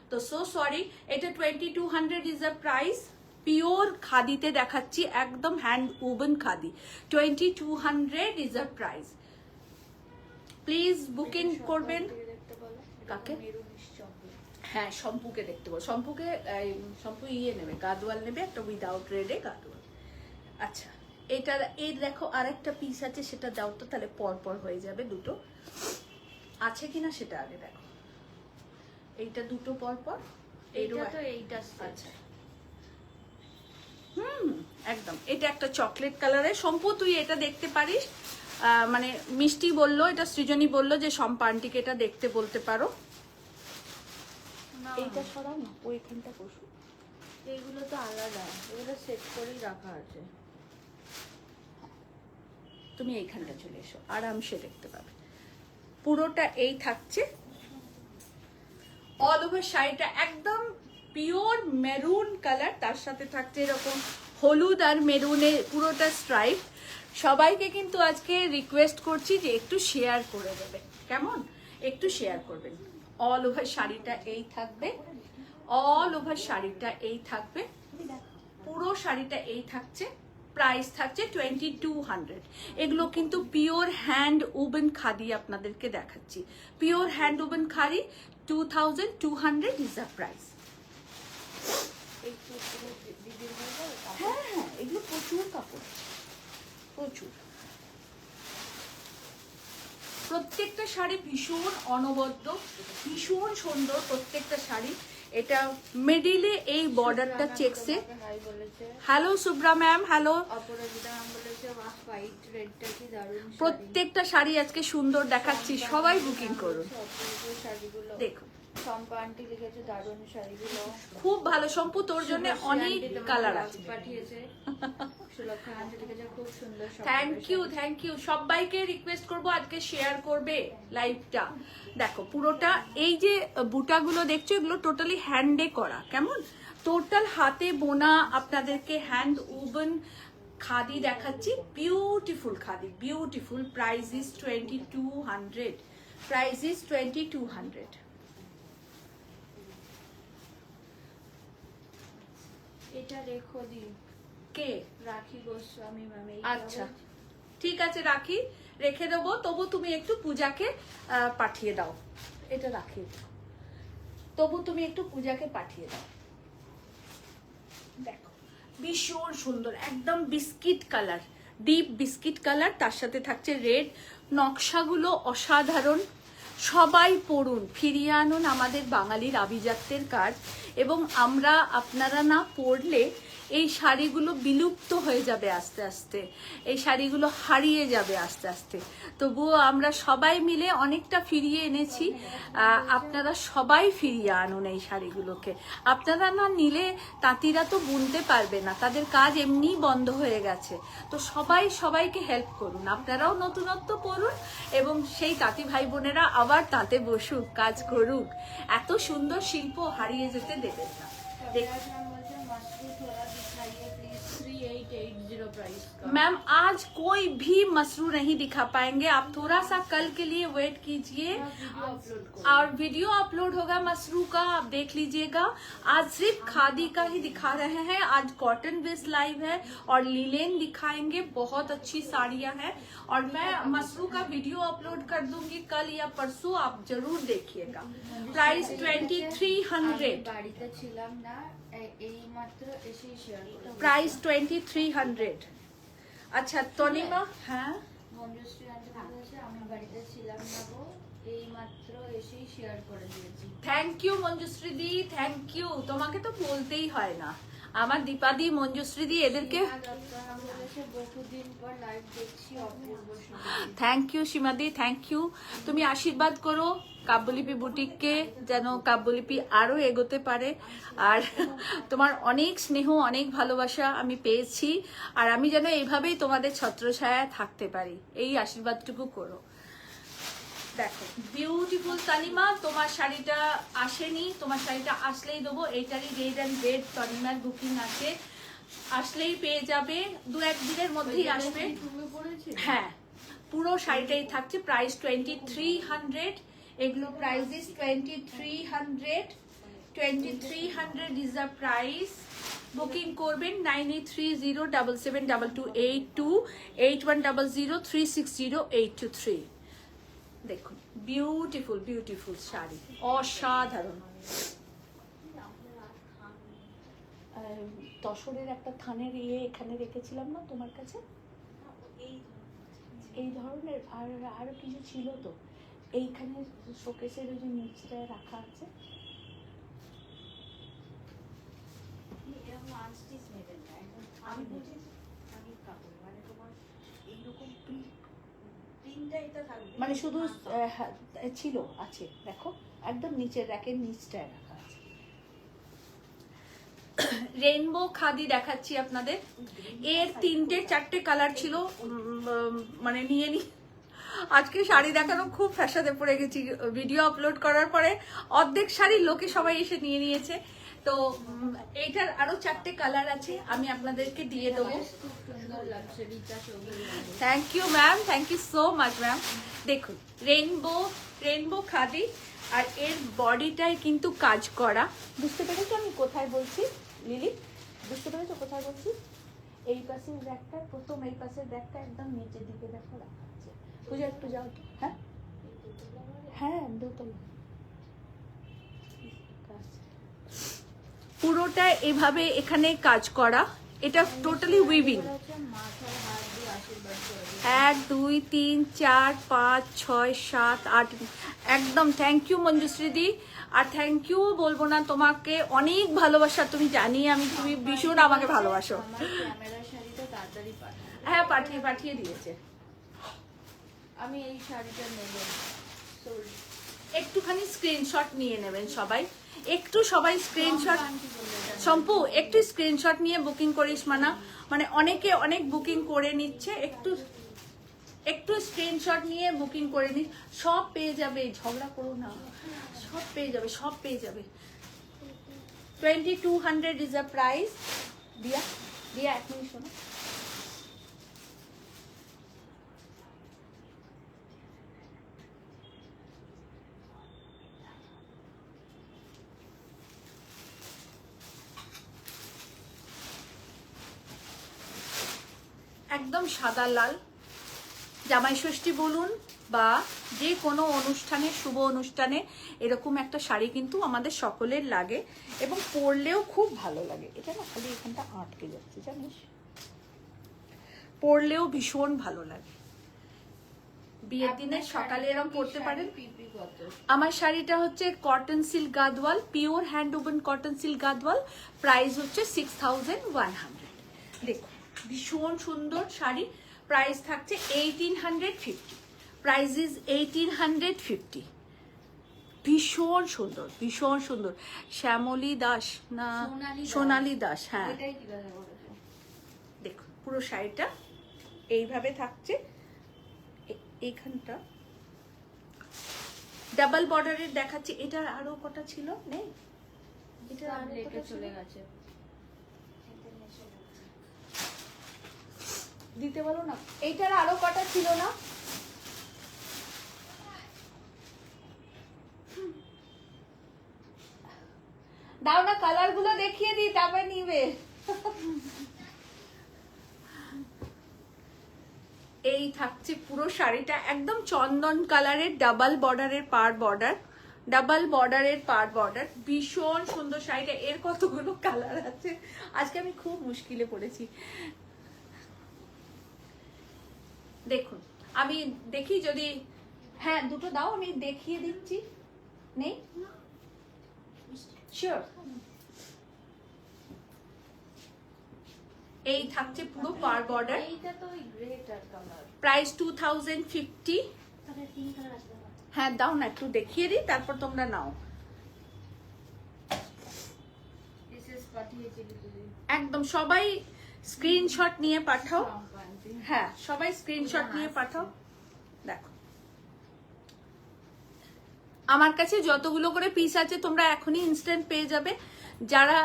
তো সো সরি। এটা 2200 ইজ দ্য প্রাইস। পিওর খাদিতে দেখাচ্ছি, একদম hand woven khadi, 2200 is the price. Please booking করবেন। কাকে? হ্যাঁ, শম্পুকে দেখতে পাবো। শম্পুকে শম্পু নেবে, গাদোয়াল নেবে একটা, উইদাউট রেডে গাদোয়াল। আচ্ছা, এটা এর দেখো আরেকটা পিস আছে, সেটা দাও তো, তাহলে পর পর হয়ে যাবে। দুটো আছে কিনা সেটা আগে দেখো। এইটা দুটো পর পর, এইটা তো এইটা। আচ্ছা, একদম। এটা একটা চকলেট কালারের। শম্পু তুই এটা দেখতে পারিস, মানে মিষ্টি বললো, এটা সৃজনী বললো যে শম্পা আন্টিকে এটা দেখতে বলতে পারো। এইটা সরাও না, ওইখানটা বসু। এইগুলো তো আলাদা, এগুলো সেট করেই রাখা আছে। তুমি এইখানটা চলে এসো, আরামসে দেখতে পাবে। পুরোটা এই থাকছে, অল ওভার শাড়িটা একদম পিওর মেরুন কালার, তার সাথে থাকছে এরকম হলুদ আর মেরুনে পুরোটা স্ট্রাইপ। সবাইকে কিন্তু আজকে রিকোয়েস্ট করছি যে একটু শেয়ার করে দেবে, কেমন? একটু শেয়ার করবেন। অল ওভার শাড়িটা এই থাকবে, অল ওভার শাড়িটা এই থাকবে, পুরো শাড়িটা এই থাকছে। প্রাইস থাকছে 2200। এগুলো কিন্তু পিওর হ্যান্ড উবেন খাদি আপনাদেরকে দেখাচ্ছি, pure hand woven khadi, 2200 is the price. হ্যাঁ হ্যাঁ, এগুলো প্রচুর কাপড়, প্রচুর। প্রত্যেকটা শাড়ি ভীষণ অনবদ্য, ভীষণ সুন্দর প্রত্যেকটা শাড়ি। এটা মিডিলে এই বর্ডারটা চেকসে। Hello Subhra ma'am, hello. প্রত্যেকটা শাড়ি আজকে সুন্দর দেখাচ্ছি, সবাই বুকিং করুন। দেখুন শম্পা আন্টি লিখেছে দারুণ শাড়িগুলো খুব ভালো। শম্পু তোর জন্য অনেক কালার আছে, পাঠিয়েছে। সুলক্ষা আন্টি লিখেছে খুব সুন্দর। Thank you, thank you. সবাইকে রিকোয়েস্ট করবো আজকে শেয়ার করবে লাইভটা। দেখো পুরোটা এই যে বুটাগুলো দেখছো, এগুলো টোটালি হ্যান্ডে করা, কেমন? টোটাল হাতে বোনা আপনাদেরকে হ্যান্ড উবেন খাদি দেখাচ্ছি, beautiful khadi, beautiful. Price is 2200, price is 2200। এটা রেখো দি। কে? রাখি গোস্বামী ম্যাম। আচ্ছা ঠিক আছে, রাখি, রেখে দেবো। তবু তুমি একটু পূজাকে পাঠিয়ে দাও, এটা রাখি, তবু তুমি একটু পূজাকে পাঠিয়ে দাও। দেখো ভীষণ সুন্দর, একদম biscuit colour, deep biscuit colour, তার সাথে থাকছে রেড। নকশাগুলো অসাধারণ, সবাই পড়ুন, ফিরিয়ে আনুন আমাদের বাঙালির আভিজাত্যের কাজ। এবং আপনারা না পরলে এই শাড়িগুলো বিলুপ্ত হয়ে যাবে আস্তে আস্তে, এই শাড়িগুলো হারিয়ে যাবে আস্তে আস্তে। তবুও আমরা সবাই মিলে অনেকটা ফিরিয়ে এনেছি, আপনারা সবাই ফিরিয়ে আনুন এই শাড়িগুলোকে। আপনারা না নিলে তাঁতিরা তো বুনতে পারবে না, তাদের কাজ এমনিই বন্ধ হয়ে গেছে। তো সবাই সবাইকে হেল্প করুন, আপনারাও নতুনত্ব পড়ুন এবং সেই তাঁতি ভাই বোনেরা আবার তাঁতে বসুক, কাজ করুক। এত সুন্দর শিল্প হারিয়ে যেতে দেবেন না। मैम आज कोई भी मसरू नहीं दिखा पाएंगे, आप थोड़ा सा कल के लिए वेट कीजिए और वीडियो अपलोड होगा मसरू का, आप देख लीजिएगा। आज सिर्फ खादी का ही दिखा रहे हैं, आज कॉटन बेस्ड लाइव है और लीलेन दिखाएंगे, बहुत अच्छी साड़ियां हैं और मैं मसरू का वीडियो अपलोड कर दूंगी कल या परसों, आप जरूर देखिएगा। Price 2300, price 2300। আচ্ছা তনিমা, হ্যাঁ থ্যাংক ইউ মঞ্জুশ্রী দি, থ্যাংক ইউ। তোমাকে তো বলতেই হয় না, আমার দীপাদি, মঞ্জুশ্রী দি, এদেরকে থ্যাংক ইউ। সীমাদি থ্যাংক ইউ। তুমি আশীর্বাদ করো কাব্যলিপি বুটিককে, যেন কাব্যলিপি আরো এগোতে পারে। আর তোমার অনেক স্নেহ, অনেক ভালোবাসা আমি পেয়েছি, আর আমি যেন এইভাবেই তোমাদের ছত্রছায়ায় থাকতে পারি, এই আশীর্বাদটুকু করো। দেখো বিউটিফুল তালিমা, তোমার শাড়িটা আসেনি, তোমার শাড়িটা আসলেই দেবো। এইটারই রেড অ্যান্ড রেড তনিমার বুকিং আছে, আসলেই পেয়ে যাবে, 2-1 দিনের মধ্যেই আসবে। হ্যাঁ পুরো শাড়িটাই থাকছে, প্রাইস 2300। এগুলো price is 2300, 2300 is the price. Booking করবেন 9830772282, 8100360823। দেখুন বিউটিফুল বিউটিফুল শাড়ি, অসাধারণ। তসরের একটা থানের এখানে রেখেছিলাম না তোমার কাছে, এই ধরনের আর আরো কিছু ছিল তো, এইখানে শোকেসের ওই যে নিচটায় রাখা আছে। আমি বলছি মানে শুধু ছিল, আছে দেখো একদম নিচের র্যাকের নিচটায় রাখা আছে। রেইনবো খাদি দেখাচ্ছি আপনাদের, এর 3-4টে কালার ছিল, মানে নিয়ে নি। আজকে শাড়ি দেখানো খুব ফ্যাশনে পড়ে গেছি, ভিডিও আপলোড করার পরে অর্ধেক শাড়ি লোকে সবাই এসে নিয়ে নিয়েছে। তো এইটার আরো 4টে কালার আছে, আমি আপনাদেরকে দিয়ে দেবো। Thank you ma'am, thank you so much ma'am. দেখুন রেইনবো খাদি, আর এর বডিটায় কিন্তু কাজ করা। বুঝতে পেরেছো আমি কোথায় বলছি লিলি? বুঝতে পেরেছো কোথায় বলছি? এই পাশের র্যাকটা, প্রথম এই পাশের র্যাকটা একদম নিচের দিকে দেখো রাখা আছে। পূজা একটু যাও তো। হ্যাঁ হ্যাঁ দোতলা। পুরোটা এভাবে এখানে কাজ করা, এটা টোটালি উইভিং। 1 2 3 4 5 6 7 8, একদম। থ্যাংক ইউ মঞ্জুশ্রী দি, আর থ্যাংক ইউ বলবো না, তোমাকে অনেক ভালোবাসা, তুমি জানি আমি, তুমি ভীষণ আমাকে ভালোবাসো। হ্যাঁ পাঠিয়ে দিয়েছে। আমি এই শাড়িটা নেব, একটুখানি স্ক্রিনশট নিয়ে নেবেন সবাই, একটু সবাই স্ক্রিনশট। শম্পু একটু স্ক্রিনশট নিয়ে বুকিং করিস মানা, মানে অনেকে অনেক বুকিং করে নিচ্ছে, একটু স্ক্রিনশট নিয়ে বুকিং করে নিস, সব পেয়ে যাবে, ঝগড়া করো না, সব পেয়ে যাবে, সব পেয়ে যাবে। 2200 ইজ দ্য প্রাইস। দিয়া এক মিনিট শোনো, একদম সাদা লাল, জামাই ষষ্ঠী বলুন বা যে কোনো অনুষ্ঠানে, শুভ অনুষ্ঠানে এরকম একটা শাড়ি কিন্তু আমাদের সকলের লাগে এবং পরলেও খুব ভালো লাগে। এটা না খালি এখানটা আটকে যাচ্ছে জানিস, পরলেও ভীষণ ভালো লাগে। বিয়ের দিনে সকালে এরকম পরতে পারেন। পিপি কত? আমার শাড়িটা হচ্ছে cotton silk Gadwal, pure hand woven cotton silk Gadwal, price হচ্ছে 6100। দেখো ভীষণ সুন্দর শাড়ি, প্রাইস থাকছে 1850, প্রাইস ইজ 1850। ভীষণ সুন্দর, ভীষণ সুন্দর। শ্যামলী দাস না সোনালী দাস, হ্যাঁ। এটাই কিভাবে করেছো? দেখো পুরো শাড়িটা এইভাবে থাকছে, এইখানটা ডাবল বর্ডারের দেখাচ্ছি। এটার আরো কটা ছিল নেই, এটার সব আরো লেকে কটা ছিল? চলে গেছে। দিতে বলো না, এইটার আরো কটা ছিল না? দাও না, কালার গুলো দেখিয়ে দিই তারপরে নিবে। এই থাকছে পুরো শাড়িটা একদম চন্দন কালারের, ডাবল বর্ডারের পার বর্ডার, ডাবল বর্ডারের পার বর্ডার। ভীষণ সুন্দর শাড়িটা। এর কতগুলো কালার আছে, আজকে আমি খুব মুশকিলে পড়েছি। দেখুন আমি দেখি যদি, হ্যাঁ দুটো দাও, আমি দেখিয়ে দিচ্ছি। নেই শিওর। এই থাকছে পুরো পার বর্ডার, এইটা তো ওই গ্রেটার কালার। প্রাইস 2050। তাহলে পিঙ্ক কালার আসবে না? হ্যাঁ দাও না, একটু দেখিয়ে দিই তারপর তোমরা নাও। পিসেস পাঠিয়েছি দিদি। একদম সবাই স্ক্রিনশট নিয়ে পাঠাও। সংক্রান্তি। হ্যাঁ সবাই স্ক্রিনশট নিয়ে পাঠাও। দেখো আমার কাছে যতগুলো করে পিস আছে তোমরা এখনই ইনস্ট্যান্ট পেয়ে যাবে। যারা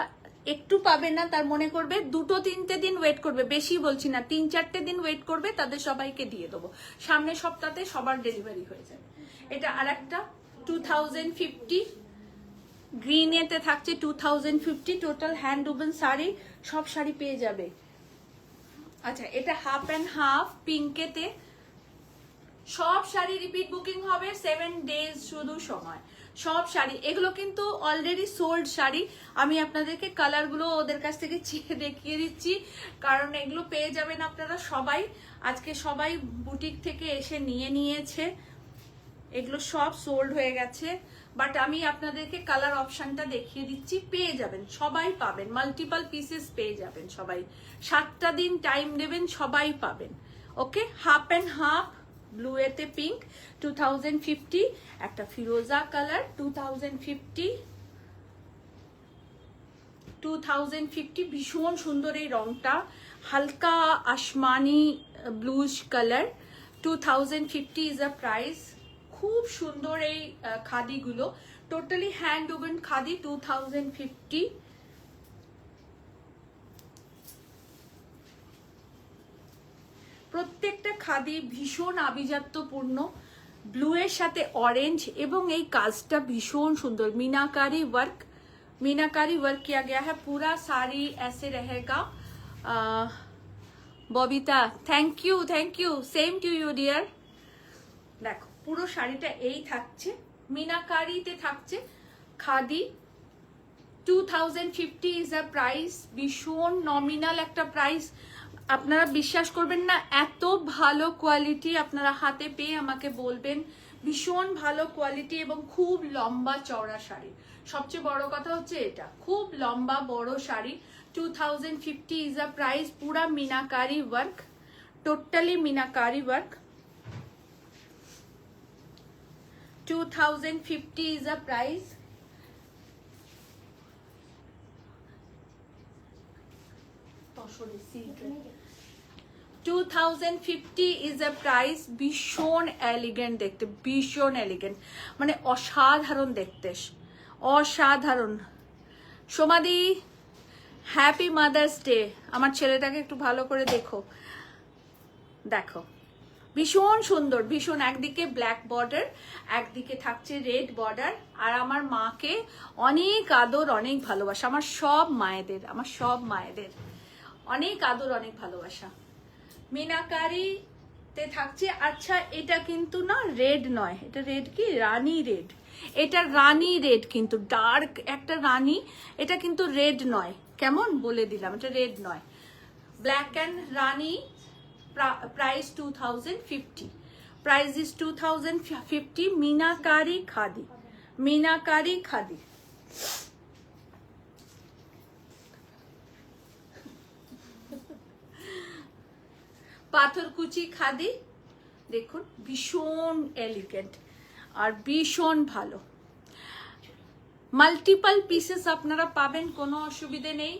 একটু পাবে না তার মনে করবে 2-3 দিন ওয়েট করবে, বেশি বলছি না, 3-4 দিন ওয়েট করবে, তাদের সবাইকে দিয়ে দেবো। সামনের সপ্তাহে সবার ডেলিভারি হয়ে যাবে। এটা আর একটা 2050 গ্রিনেতে থাকছে 2050, টোটাল হ্যান্ড ওভেন শাড়ি, সব শাড়ি পেয়ে যাবে। আচ্ছা এটা হাফ অ্যান্ড হাফ পিঙ্কেতে, সব শাড়ি রিপিট বুকিং হবে, 7 ডেজ শুধু সময়। সব শাড়ি এগুলো কিন্তু অলরেডি সোল্ড শাড়ি। আমি আপনাদেরকে কালারগুলো ওদের কাছ থেকে চেয়ে দেখিয়ে দিচ্ছি, কারণ এগুলো পেয়ে যাবেন আপনারা সবাই। আজকে সবাই বুটিক থেকে এসে নিয়ে নিয়েছে, এগুলো সব সোল্ড হয়ে গেছে। বাট আমি আপনাদেরকে কালার অপশনটা দেখিয়ে দিচ্ছি, পেয়ে যাবেন, সবাই পাবেন, মাল্টিপল পিসেস পেয়ে যাবেন সবাই। 7টা দিন টাইম দেবেন, সবাই পাবেন। ওকে, হাফ অ্যান্ড হাফ ব্লু এতে পিঙ্ক 2050, একটা ফিরোজা কালার 2050, ভীষণ সুন্দর এই রংটা, হালকা আসমানি blues colour. 2050 is a price. খুব সুন্দর এই খাদিগুলো, টোটালি হ্যান্ড ওভেন খাদি 2050। প্রত্যেকটা খাদি ভীষণ আভিজাত্যপূর্ণ, ব্লু এর সাথে অরেঞ্জ, এবং এই কাজটা ভীষণ সুন্দর। मीनाकारी वर्क किया गया है, पूरा साड़ी ऐसे रहेगा। Babita thank you, same to you dear. देखो পুরো শাড়িটা এই থাকছে, মিনাকারিতে থাকছে, খাদি 2050 ইজ আ প্রাইস। ভীষণ নমিনাল একটা প্রাইস, আপনারা বিশ্বাস করবেন না, এত ভালো কোয়ালিটি আপনারা হাতে পেয়ে আমাকে বলবেন। ভীষণ ভালো কোয়ালিটি এবং খুব লম্বা চওড়া শাড়ি। সবচেয়ে বড় কথা হচ্ছে এটা, খুব লম্বা বড় শাড়ি। 2050 ইজ আ প্রাইস, পুরা मीनाकारी वर्क, টোটালি मीनाकारी वर्क। 2050 is a price। ভীষণ এলিগেন্ট দেখতে, ভীষণ এলিগেন্ট, মানে অসাধারণ দেখতে, অসাধারণ। সোমাদি হ্যাপি মাদার্স ডে। আমার ছেলেটাকে একটু ভালো করে দেখো, দেখো ভীষণ সুন্দর, ভীষণ। একদিকে ব্ল্যাক বর্ডার, একদিকে থাকছে রেড বর্ডার। আর আমার মাকে অনেক আদর, অনেক ভালোবাসা, আমার সব মায়েদের, আমার সব মায়েদের অনেক আদর, অনেক ভালোবাসা। मीनाकारी-তে থাকছে। আচ্ছা এটা কিন্তু না রেড নয়, এটা রেড কি, রানী রেড। এটা রানী রেড, কিন্তু ডার্ক একটা রানী, এটা কিন্তু রেড নয়। কেমন বলে দিলাম, এটা রেড নয়, ব্ল্যাক অ্যান্ড রানী। প্রাইস 2050, প্রাইস ইজ 2050, মিনাকারি খাদি, মিনাকারি খাদি। পাথরকুচি খাদি, দেখুন ভীষণ এলিগেন্ট আর ভীষণ ভালো। মাল্টিপল পিসেস আপনারা পাবেন, কোনো অসুবিধে নেই।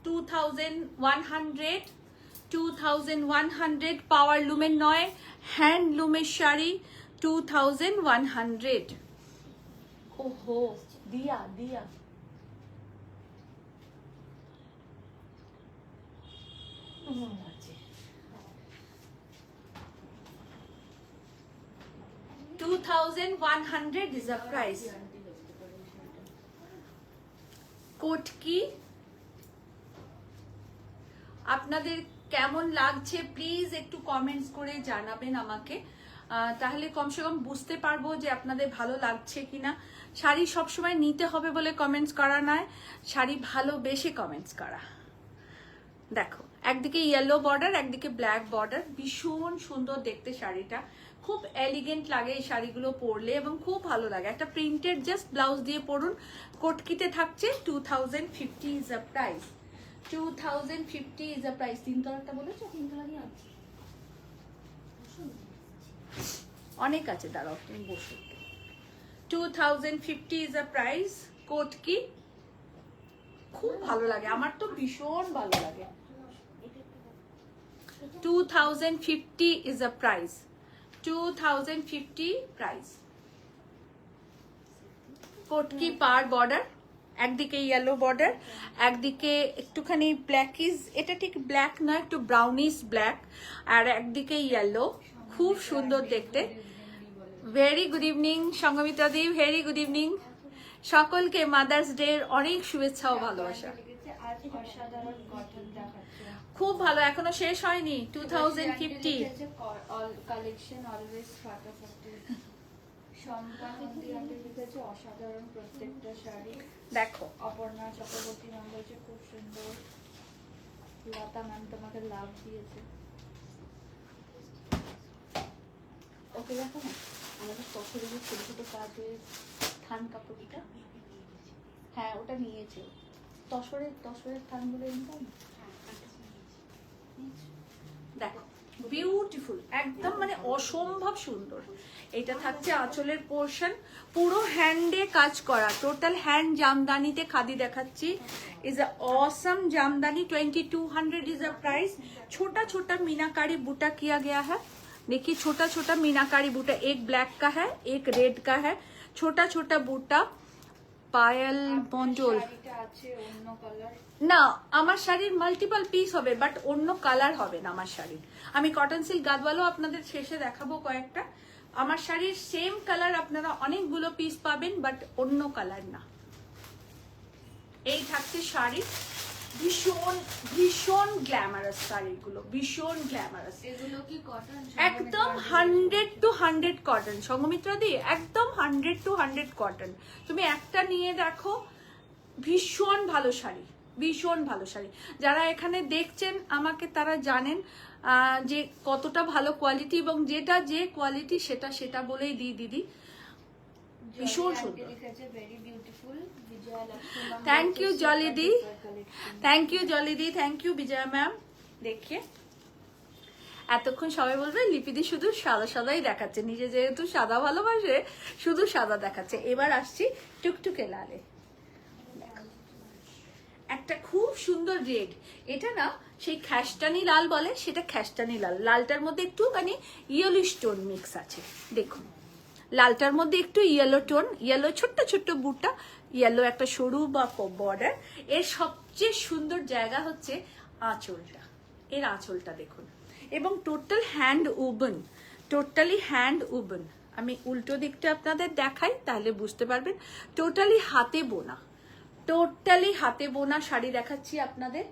2100 পাওয়ার লুমের নয়, হ্যান্ডলুমের শাড়ি 2100। ওহো দিয়া দিয়া আছে 2100 is a price. কোট কি আপনাদের কেমন লাগছে প্লিজ একটু কমেন্টস করে জানাবেন আমাকে, তাহলে কমসে কম বুঝতে পারবো যে আপনাদের ভালো লাগছে কিনা। শাড়ি সবসময় নিতে হবে বলে কমেন্টস করা নয়, শাড়ি ভালোবেসে কমেন্টস করা। দেখো একদিকে ইয়েলো বর্ডার, একদিকে ব্ল্যাক বর্ডার, ভীষণ সুন্দর দেখতে শাড়িটা, খুব এলিগেন্ট লাগে এই শাড়িগুলো পরলে এবং খুব ভালো লাগে। একটা প্রিন্টেড জাস্ট ব্লাউজ দিয়ে পরুন। কোটকিতে থাকছে 2050 is a price, 2050 is a price. 3 কালারটা বলেছো? 3 কালারই আছে, অনেক আছে, দাঁড়াও তুমি বসো। 2050 ইজ আ প্রাইস। কোটকি খুব ভালো লাগে, আমার তো ভীষণ ভালো লাগে। 2050 is a price, 2050 price। কোটকি পার বর্ডার, একদিকে ইয়েলো বর্ডার, একদিকে একটুখানি ব্ল্যাকিশ, এটা ঠিক ব্ল্যাক নয়, একটু ব্রাউনিশ ব্ল্যাক, আর একদিকে ইয়েলো, খুব সুন্দর দেখতে। ভেরি গুড ইভিনিং সঙ্গমিত্রা দি, ভেরি গুড ইভিনিং সকলকে। মাদার্স ডে এর অনেক শুভেচ্ছা ও ভালোবাসা। খুব ভালো, এখনো শেষ হয়নি। 2050 কালেকশন অলওয়েজ ফাটাফাটি। শম্পা নন্দী আন্টি লিখেছে অসাধারণ প্রত্যেকটা শাড়ি। দেখো অপর্ণা চক্রবর্তী নাম বলছে খুব সুন্দর। লতা ম্যাম তোমাকে লাভ দিয়েছে। ওকে দেখো না আমাদের তসরের যে ছোট ছোট কাজের থান কাপড়টা, হ্যাঁ ওটা নিয়েছে। তসরের থানগুলো নিতাম। দেখো বিউটিফুল, একদম মানে অসম্ভব সুন্দর। এটা থাকছে আঁচলের পোর্শন, পুরো হ্যান্ডে কাজ করা, টোটাল হ্যান্ড জামদানিতে খাদি দেখাচ্ছি। Is a awesome jamdani. 2200 is a price. छोटा छोटा मीनाकारी बूटा किया गया है, देखिए छोटा छोटा मीनाकारी बूटा, एक ब्लैक का है एक रेड का है, छोटा छोटा बूटा। पायल मंडल না, আমার শাড়ির মাল্টিপল পিস হবে বাট অন্য কালার হবে না আমার শাড়ির। আমি কটন সিল্ক গাদওয়ালও আপনাদের শেষে দেখাবো কয়েকটা। আমার শাড়ির সেম কালার আপনারা অনেকগুলো পিস পাবেন বাট অন্য কালার না। এই থাকছে শাড়ি, ভীষণ ভীষণ গ্ল্যামারাস শাড়িগুলো, ভীষণ গ্ল্যামারাস। এগুলো কি কটন? একদম 100 to 100 কটন সঙ্গমিত্রা দি, একদম 100 to 100 কটন। তুমি একটা নিয়ে দেখো, ভীষণ ভালো শাড়ি, ভীষণ ভালো শাড়ি। যারা এখানে দেখছেন আমাকে তারা জানেন যে কতটা ভালো কোয়ালিটি, এবং যেটা যে কোয়ালিটি সেটা সেটা বলেই দিই দিদি। ভীষণ সুন্দর। থ্যাংক ইউ জলি দি, থ্যাংক ইউ জলি দি, থ্যাংক ইউ বিজয়া ম্যাম। দেখিয়ে এতক্ষণ সবাই বলবে লিপিদি শুধু সাদা সাদাই দেখাচ্ছে, নিজে যেহেতু সাদা ভালোবাসে শুধু সাদা দেখাচ্ছে। এবার আসছি টুকটুকে লালে, একটা খুব সুন্দর রেড। এটা না সেই খ্যাস্টানি লাল বলে, সেটা খ্যাস্টানি লাল। লালটার মধ্যে একটুখানি ইয়েলো স্টোন মিক্স আছে, দেখুন লালটার মধ্যে একটু ইয়েলো টোন, ইয়েলো ছোট্ট ছোট্ট বুটা, ইয়েলো একটা সরু বা বর্ডার। এর সবচেয়ে সুন্দর জায়গা হচ্ছে আঁচলটা, এর আঁচলটা দেখুন, এবং টোটাল হ্যান্ড উবন, টোটালি হ্যান্ড উবন। আমি উল্টো দিকটা আপনাদের দেখাই তাহলে বুঝতে পারবেন। টোটালি হাতে বোনা, টোটালি হাতে বোনা শাড়ি দেখাচ্ছি আপনাদের।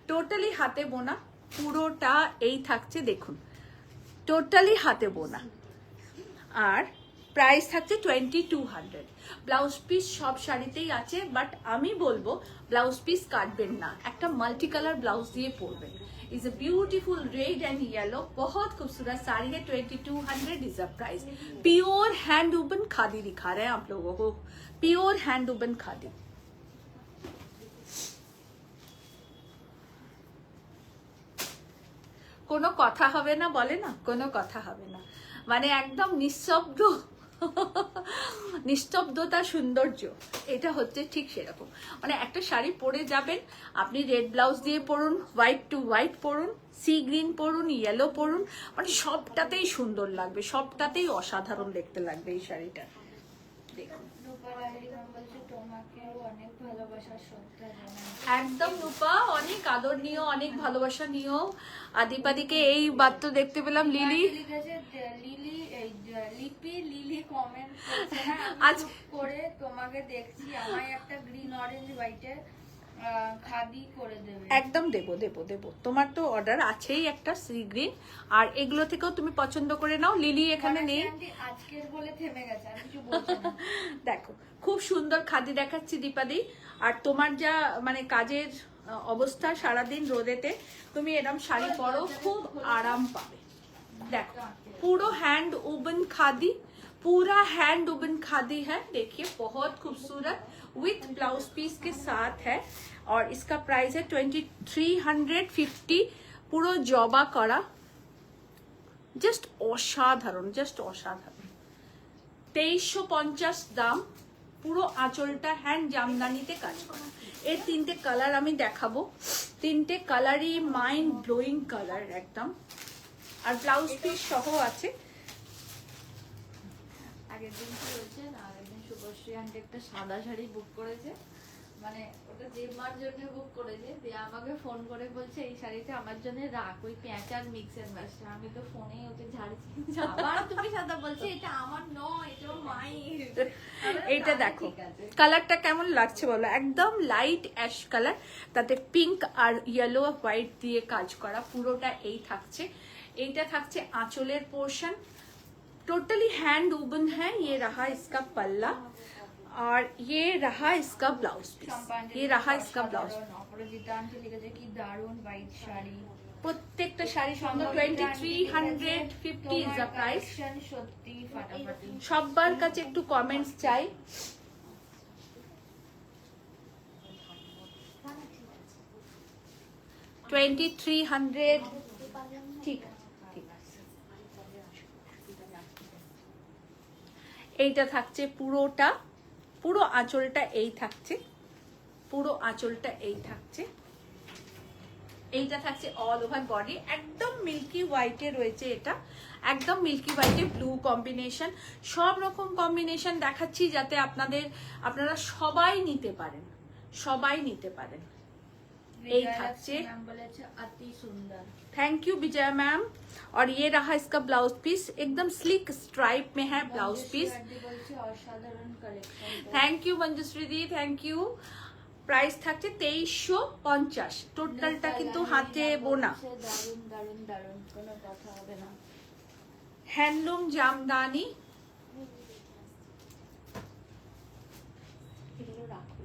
টোটালি হাতে বোনা, পুরোটা এই থাকছে দেখুন, টোটালি হাতে বোনা। আর প্রাইস থাকছে 2200। ব্লাউজ পিস সব শাড়িতেই আছে, বাট আমি বলবো ব্লাউজ পিস কাটবেন না, একটা মাল্টি কালার ব্লাউজ দিয়ে পরবেন। Is a beautiful red and yellow, बहुत खूबसूरत साड़ी है। 2200 is a price. Pure hand woven khadi दिखा रहे हैं आप लोगों को, प्योर हैंड वूवन खादी। কোনো কথা হবে না বলে না, কোনো কথা হবে না, মানে একদম নিঃশব্দ নিস্তব্ধতা সৌন্দর্য, এটা হচ্ছে ঠিক সেরকম। মানে একটা শাড়ি পরে যাবেন আপনি, রেড ব্লাউজ দিয়ে পরুন, হোয়াইট টু হোয়াইট পরুন, সি গ্রিন পরুন, ইয়েলো পরুন, মানে সবটাতেই সুন্দর লাগবে, সবটাতেই অসাধারণ দেখতে লাগবে এই শাড়িটা। দেখুন একদম রূপা, অনেক আদর নিও, অনেক ভালোবাসা নিও। আদিপাদিকে এই বার্ত দেখতে পেলাম। লিলি লিলি কমেন্ট আজ করে তোমাকে দেখছি, আমায় একটা গ্রিন অরেঞ্জ হোয়াইটের খাদি করে দেবে। একদম দেবো দেবো দেবো, তোমার তো অর্ডার আছেই একটা সি গ্রিন, আর এগুলো থেকেও তুমি পছন্দ করে নাও। লিলি এখানে নেই, আজকের বলে থেমে গেছে, আর কিছু বলছি না। দেখো খুব সুন্দর খাদি দেখাচ্ছি দীপাদি, আর তোমার যা মানে কাজের অবস্থা সারাদিন রোদেতে, তুমি এরকম শাড়ি পরো খুব আরাম পাবে। देखो पूरा हैंड वूवन खादी, पूरा हैंड वूवन खादी है, देखिए बहुत खूबसूरत विथ ब्लाउज पीस के साथ है, और इसका प्राइस है 2350। পুরো জবা করা, জাস্ট অসাধারণ, জাস্ট অসাধারণ। 2350 দাম। পুরো আঁচলটা হ্যান্ড জামদানিতে কাজ করা। এর তিনটে কালার আমি দেখাবো, তিনটে কালারই মাইন্ড ব্লোয়িং কালার একদম, আর ব্লাউজ পিস সহ আছে। আগের দিন কি হয়েছে না, আগের দিন শুভশ্রী আন্টি একটা সাদা শাড়ি বুক করেছে, মানে ওটা জেম্মার জন্য বুক করেছে, দিয়ে আমাকে ফোন করে বলছে এই শাড়িটা আমার জন্য রাখ, ওই পেঁচ আর মিক্সের ম্যাচটা। আমি তো ফোনেই ওকে ঝাড়ছি, আবার তুমি সাদা বলছে, এটা আমার নয়, এটা মায়ের। এইটা দেখো কালারটা কেমন লাগছে বলো, একদম লাইট অ্যাশ কালার, তাতে পিঙ্ক আর ইয়েলো হোয়াইট দিয়ে কাজ করা, পুরোটা এই থাকছে। এইটা থাকছে आंचलेर पोर्शन, टोटली हैंड वूवन है। ये रहा इसका पल्ला, और ये रहा इसका ब्लाउज पीस, ये रहा इसका ब्लाउज। অপরাজিতা আন্টি লিখেছে কি দারুন হোয়াইট শাড়ি, প্রত্যেকটা শাড়ি সুন্দর। 2350 ইজ দ্য প্রাইস। সত্যি ফাটাফাটি। সবার কাছে একটু কমেন্টস চাই। $2300 ঠিক আছে। এইটা থাকছে পুরোটা, পুরো আঁচলটা এই থাকছে, পুরো আঁচলটা এই থাকছে। এইটা থাকছে অল ওভার বডি, একদম মিল্কি হোয়াইটে রয়েছে, এটা একদম মিল্কি হোয়াইটে ব্লু কম্বিনেশন। সব রকম কম্বিনেশন দেখাচ্ছি যাতে আপনারা সবাই নিতে পারেন, সবাই নিতে পারেন। এই থাকছে, অতি সুন্দর। Thank you Vijay ma'am. और ये रहा इसका ब्लाउज पीस, एकदम स्लिक स्ट्राइप में है blouse piece. Thank you Manjushree दी, थैंक यू। प्राइस থাকছে 2350। টোটালটা কিন্তু হাতে বোনা, দারুন দারুন দারুন, কোনো কথা হবে না। হ্যান্ডলুম জামদানি, এগুলো রাখো।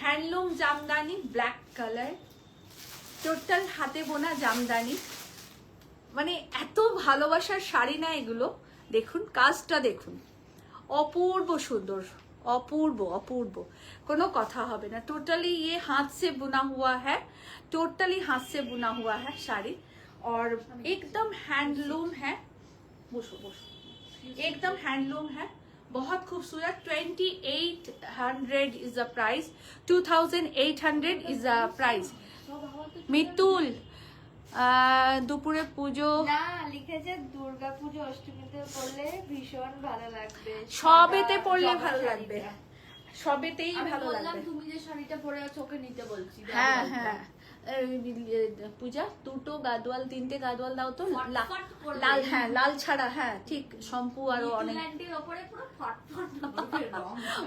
Handloom Jamdani black colour, total হাতে বোনা জামদানি, মানে এত ভালোবাসার শাড়ি না এগুলো। দেখুন কাজটা দেখুন, অপূর্ব সুন্দর, অপূর্ব অপূর্ব, কোনো কথা হবে না। टोटली ये हाथ से बुना हुआ है, टोटली हाथ से बुना हुआ है साड़ी, और एकदम हैंडलूम है। बसो बसो, एकदम हैंडलूम है, बहुत खूबसूरत। 2800 is the price, 2800 is the price. Mitul দুপুরে পুজো না লিখেছে দুর্গা পুজো অষ্টমীতে পড়লে ভীষণ ভালো লাগবে, সবেতে পড়লে ভালো লাগবে, সবেতেই ভালো লাগবে। তুমি যে শাড়িটা পরে আছো ওকে নিতে বলছি। হ্যাঁ হ্যাঁ পূজা দুটো গাদোয়াল, তিনটে গাদোয়াল দাও তো, লাল, হ্যাঁ লাল ছাড়া, হ্যাঁ ঠিক, শম্পু আরো অনেক।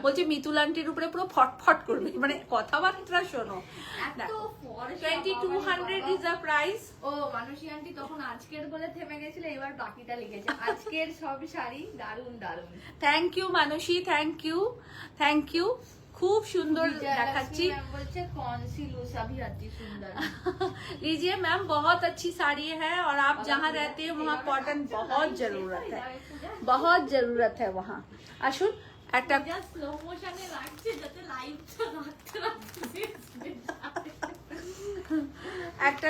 বলছি মিতুল আন্টির উপরে পুরো ফটফট করবে, মানে কথাবার্তা শোনো। 2200 ইজ দ্য প্রাইস। ও মানসী আন্টি তখন আজকের বলে থেমে গেছিল, এবার বাকিটা লিখেছে। আজকের সব শাড়ি দারুন দারুন। Thank you Manasi, thank you, thank you. খুব সুন্দর দেখাচ্ছি। मैम बोलते कौन सी लूज अभी अति सुंदर लीजिए मैम, बहुत अच्छी साड़ी है और आप जहाँ रहते हैं वहाँ कॉटन बहुत जरूरत है, बहुत जरूरत है वहाँ। আসুন একটা স্লো মোশনে রাখছে যাতে লাইভটা রাখতে একটা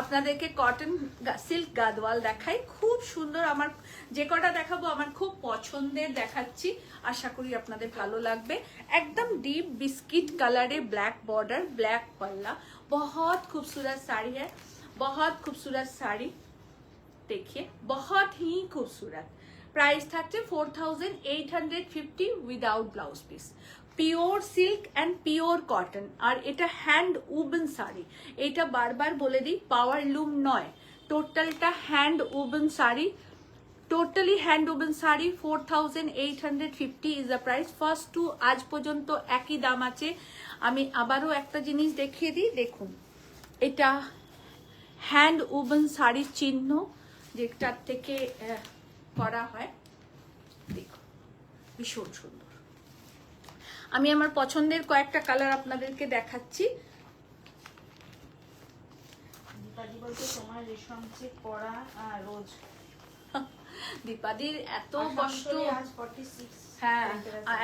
আপনাদেরকে কটন সিল্ক গাদওয়াল দেখাই, খুব সুন্দর। আমার যে কটা দেখাবো আমার খুব পছন্দের দেখাচ্ছি, আশা করি আপনাদের ভালো লাগবে। एकदम डीप बिस्किट कलर है, ब्लैक बॉर्डर, ब्लैक पल्ला, बहुत खूबसूरत साड़ी है, बहुत खूबसूरत साड़ी। देखिए बहुत ही खूबसूरत। प्राइस থাকছে 4850 without blouse piece. Pure silk and pure cotton, আর এটা হ্যান্ড উবেন শাড়ি। এটা বারবার বলে দিই, পাওয়ার লুম নয়, টোটালটা hand woven sari, totally hand woven sari. 4850 is the price. First to আজ পর্যন্ত একই দাম আছে। আমি আবারও একটা জিনিস দেখিয়ে দিই, দেখুন এটা হ্যান্ড উবেন শাড়ির চিহ্ন, যেটার থেকে করা হয়। দেখুন ভীষণ সুন্দর। আমি আমার পছন্দের কয়েকটা কালার আপনাদেরকে দেখাচ্ছি। দীপাদি বলতে তোমার রেশম চেক করা রোজ। দীপাদির এত কষ্ট, আজ 46। হ্যাঁ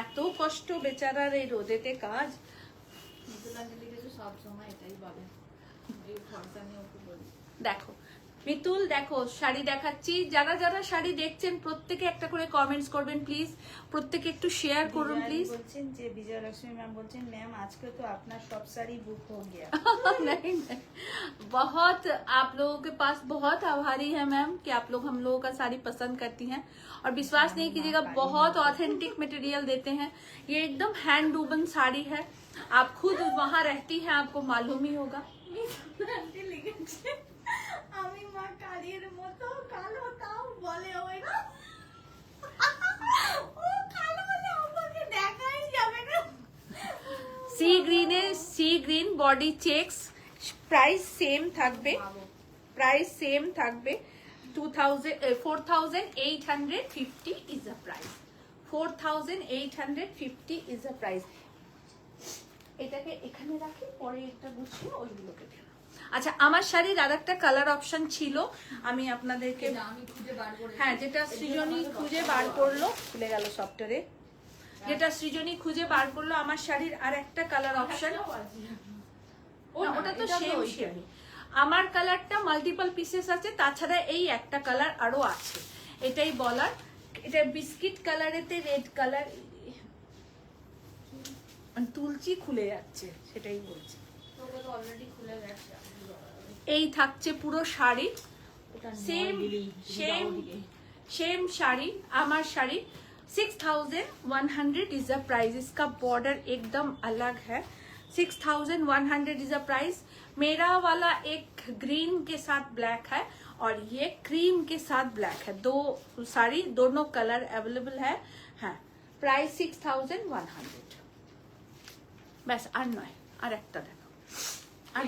এত কষ্ট বেচারার এই রোদেতে কাজ। মিতুলাঞ্জলি কিছু সব সময় এটাই বলে, এই খরচা নিয়ে ওকে বলি। দেখো মিতুল, দেখো শাড়ি দেখাচ্ছি। যারা যারা শাড়ি দেখছেন প্রত্যেকে একটা করে কমেন্টস করবেন প্লিজ, প্রত্যেকে একটু শেয়ার করুন প্লিজ। বলছেন যে বিজয়লক্ষ্মী ম্যাম বলছেন ম্যাম আজকে তো আপনার সব শাড়ি বুক हो गया। नहीं नहीं, बहुत आप लोगों के पास बहुत आभारी है मैम कि आप लोग हम लोगों का साड़ी पसंद करती हैं, और विश्वास नहीं कीजिएगा बहुत ऑथेंटिक मटेरियल देते हैं। ये एकदम हैंड वूवन साड़ी है, आप खुद वहाँ रहती हैं आपको मालूम ही होगा। আমি মা কালির মতো কালো, তাও বলে ওই না ও কালো বলে আমাকে দেখাই যাবে না। সি গ্রিনে, sea green body checks, price same থাকবে, প্রাইস সেম থাকবে। 4850 is the price, 4850 is the price। এটাকে এখানে রাখি, পরে একটা গুছিয়ে ওইগুলোকে দিলাম। আচ্ছা, আমার শাড়ির আর একটা কালার অপশন ছিল, আমি আপনাদেরকে আমি খুঁজে বার করে হ্যাঁ যেটা সৃজনী খুঁজে বার করলো, খুলে গেল সফটওয়্যারে, যেটা সৃজনী খুঁজে বার করলো আমার শাড়ির আর একটা কালার অপশন। ওটা তো সেম সেম। আমার কালারটা মাল্টিপল পিসেস আছে, তাছাড়া এই একটা কালার আরো আছে, এটাই বলার। এটা বিস্কিট কালারেতে রেড কালার, তুলছি খুলে যাচ্ছে, সেটাই বলছি। তোকে তো অলরেডি খুলে গেছে। এই থাকছে পুরো sari, same same same sari, আমার শাড়ি। 6100 is the price. इसका बॉर्डर एकदम अलग है। 6100 इज द प्राइस। मेरा वाला एक ग्रीन के साथ ब्लैक है और ये क्रीम के साथ ब्लैक है। दो साड़ी, दोनों कलर अवेलेबल है। हाँ, प्राइस 6100। बस আর নয়, আর একটা দেখো। আর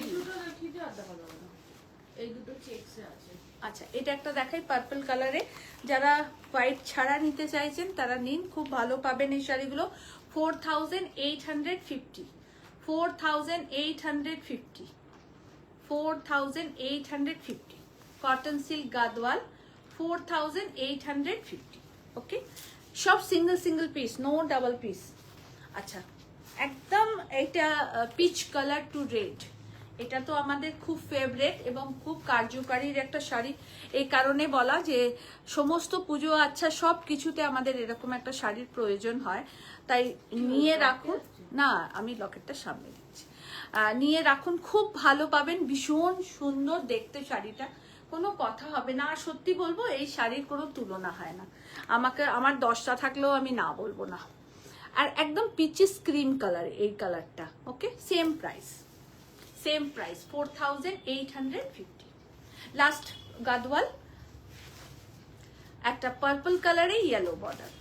এই দুটো চেকসে আছে। আচ্ছা, এটা একটা দেখাই পার্পল কালারে। যারা হোয়াইট ছাড়া নিতে চাইছেন তারা নিন, খুব ভালো পাবেন এই শাড়িগুলো। 4850, 4850, 4850 কটন সিল্ক গাদওয়াল, 4850। ওকে, সব single single piece, no double piece. আচ্ছা, একদম এটা পিচ কালার টু রেড, এটা তো আমাদের খুব ফেভারিট এবং খুব কার্যকারীর একটা শাড়ি। এই কারণে বলা যে সমস্ত পুজো আচ্ছা সব কিছুতে আমাদের এরকম একটা শাড়ির প্রয়োজন হয়, তাই নিয়ে রাখুন। না, আমি লকেটটা সামনে দিচ্ছি, নিয়ে রাখুন, খুব ভালো পাবেন, ভীষণ সুন্দর দেখতে শাড়িটা, কোনো কথা হবে না। আর সত্যি বলবো এই শাড়ির কোনো তুলনা হয় না। আমার 10টা থাকলেও আমি না বলবো না। আর একদম পিচিস ক্রিম কালার এই কালারটা। Okay, same price, same price 4850। Last Gadwal, একটা পার্পল কালারে ইয়েলো বর্ডার,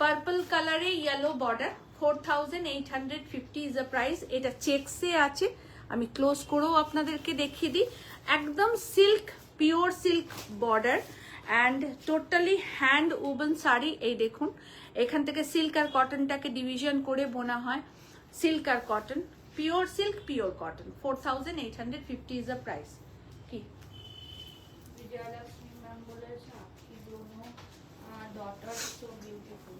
পার্পল কালারে yellow border, 4850 is the price. এটা চেকসে আছে, আমি ক্লোজ করেও আপনাদেরকে দেখিয়ে দিই। একদম silk, pure silk border, and totally hand woven sari. এই দেখুন, এখান থেকে সিল্ক আর কটনটাকে ডিভিশন করে বোনা হয়। সিল্ক আর cotton, pure silk, pure cotton. 4850 is the price. কি विजयलक्ष्मी मैम बोले आपकी दोनों daughter so beautiful.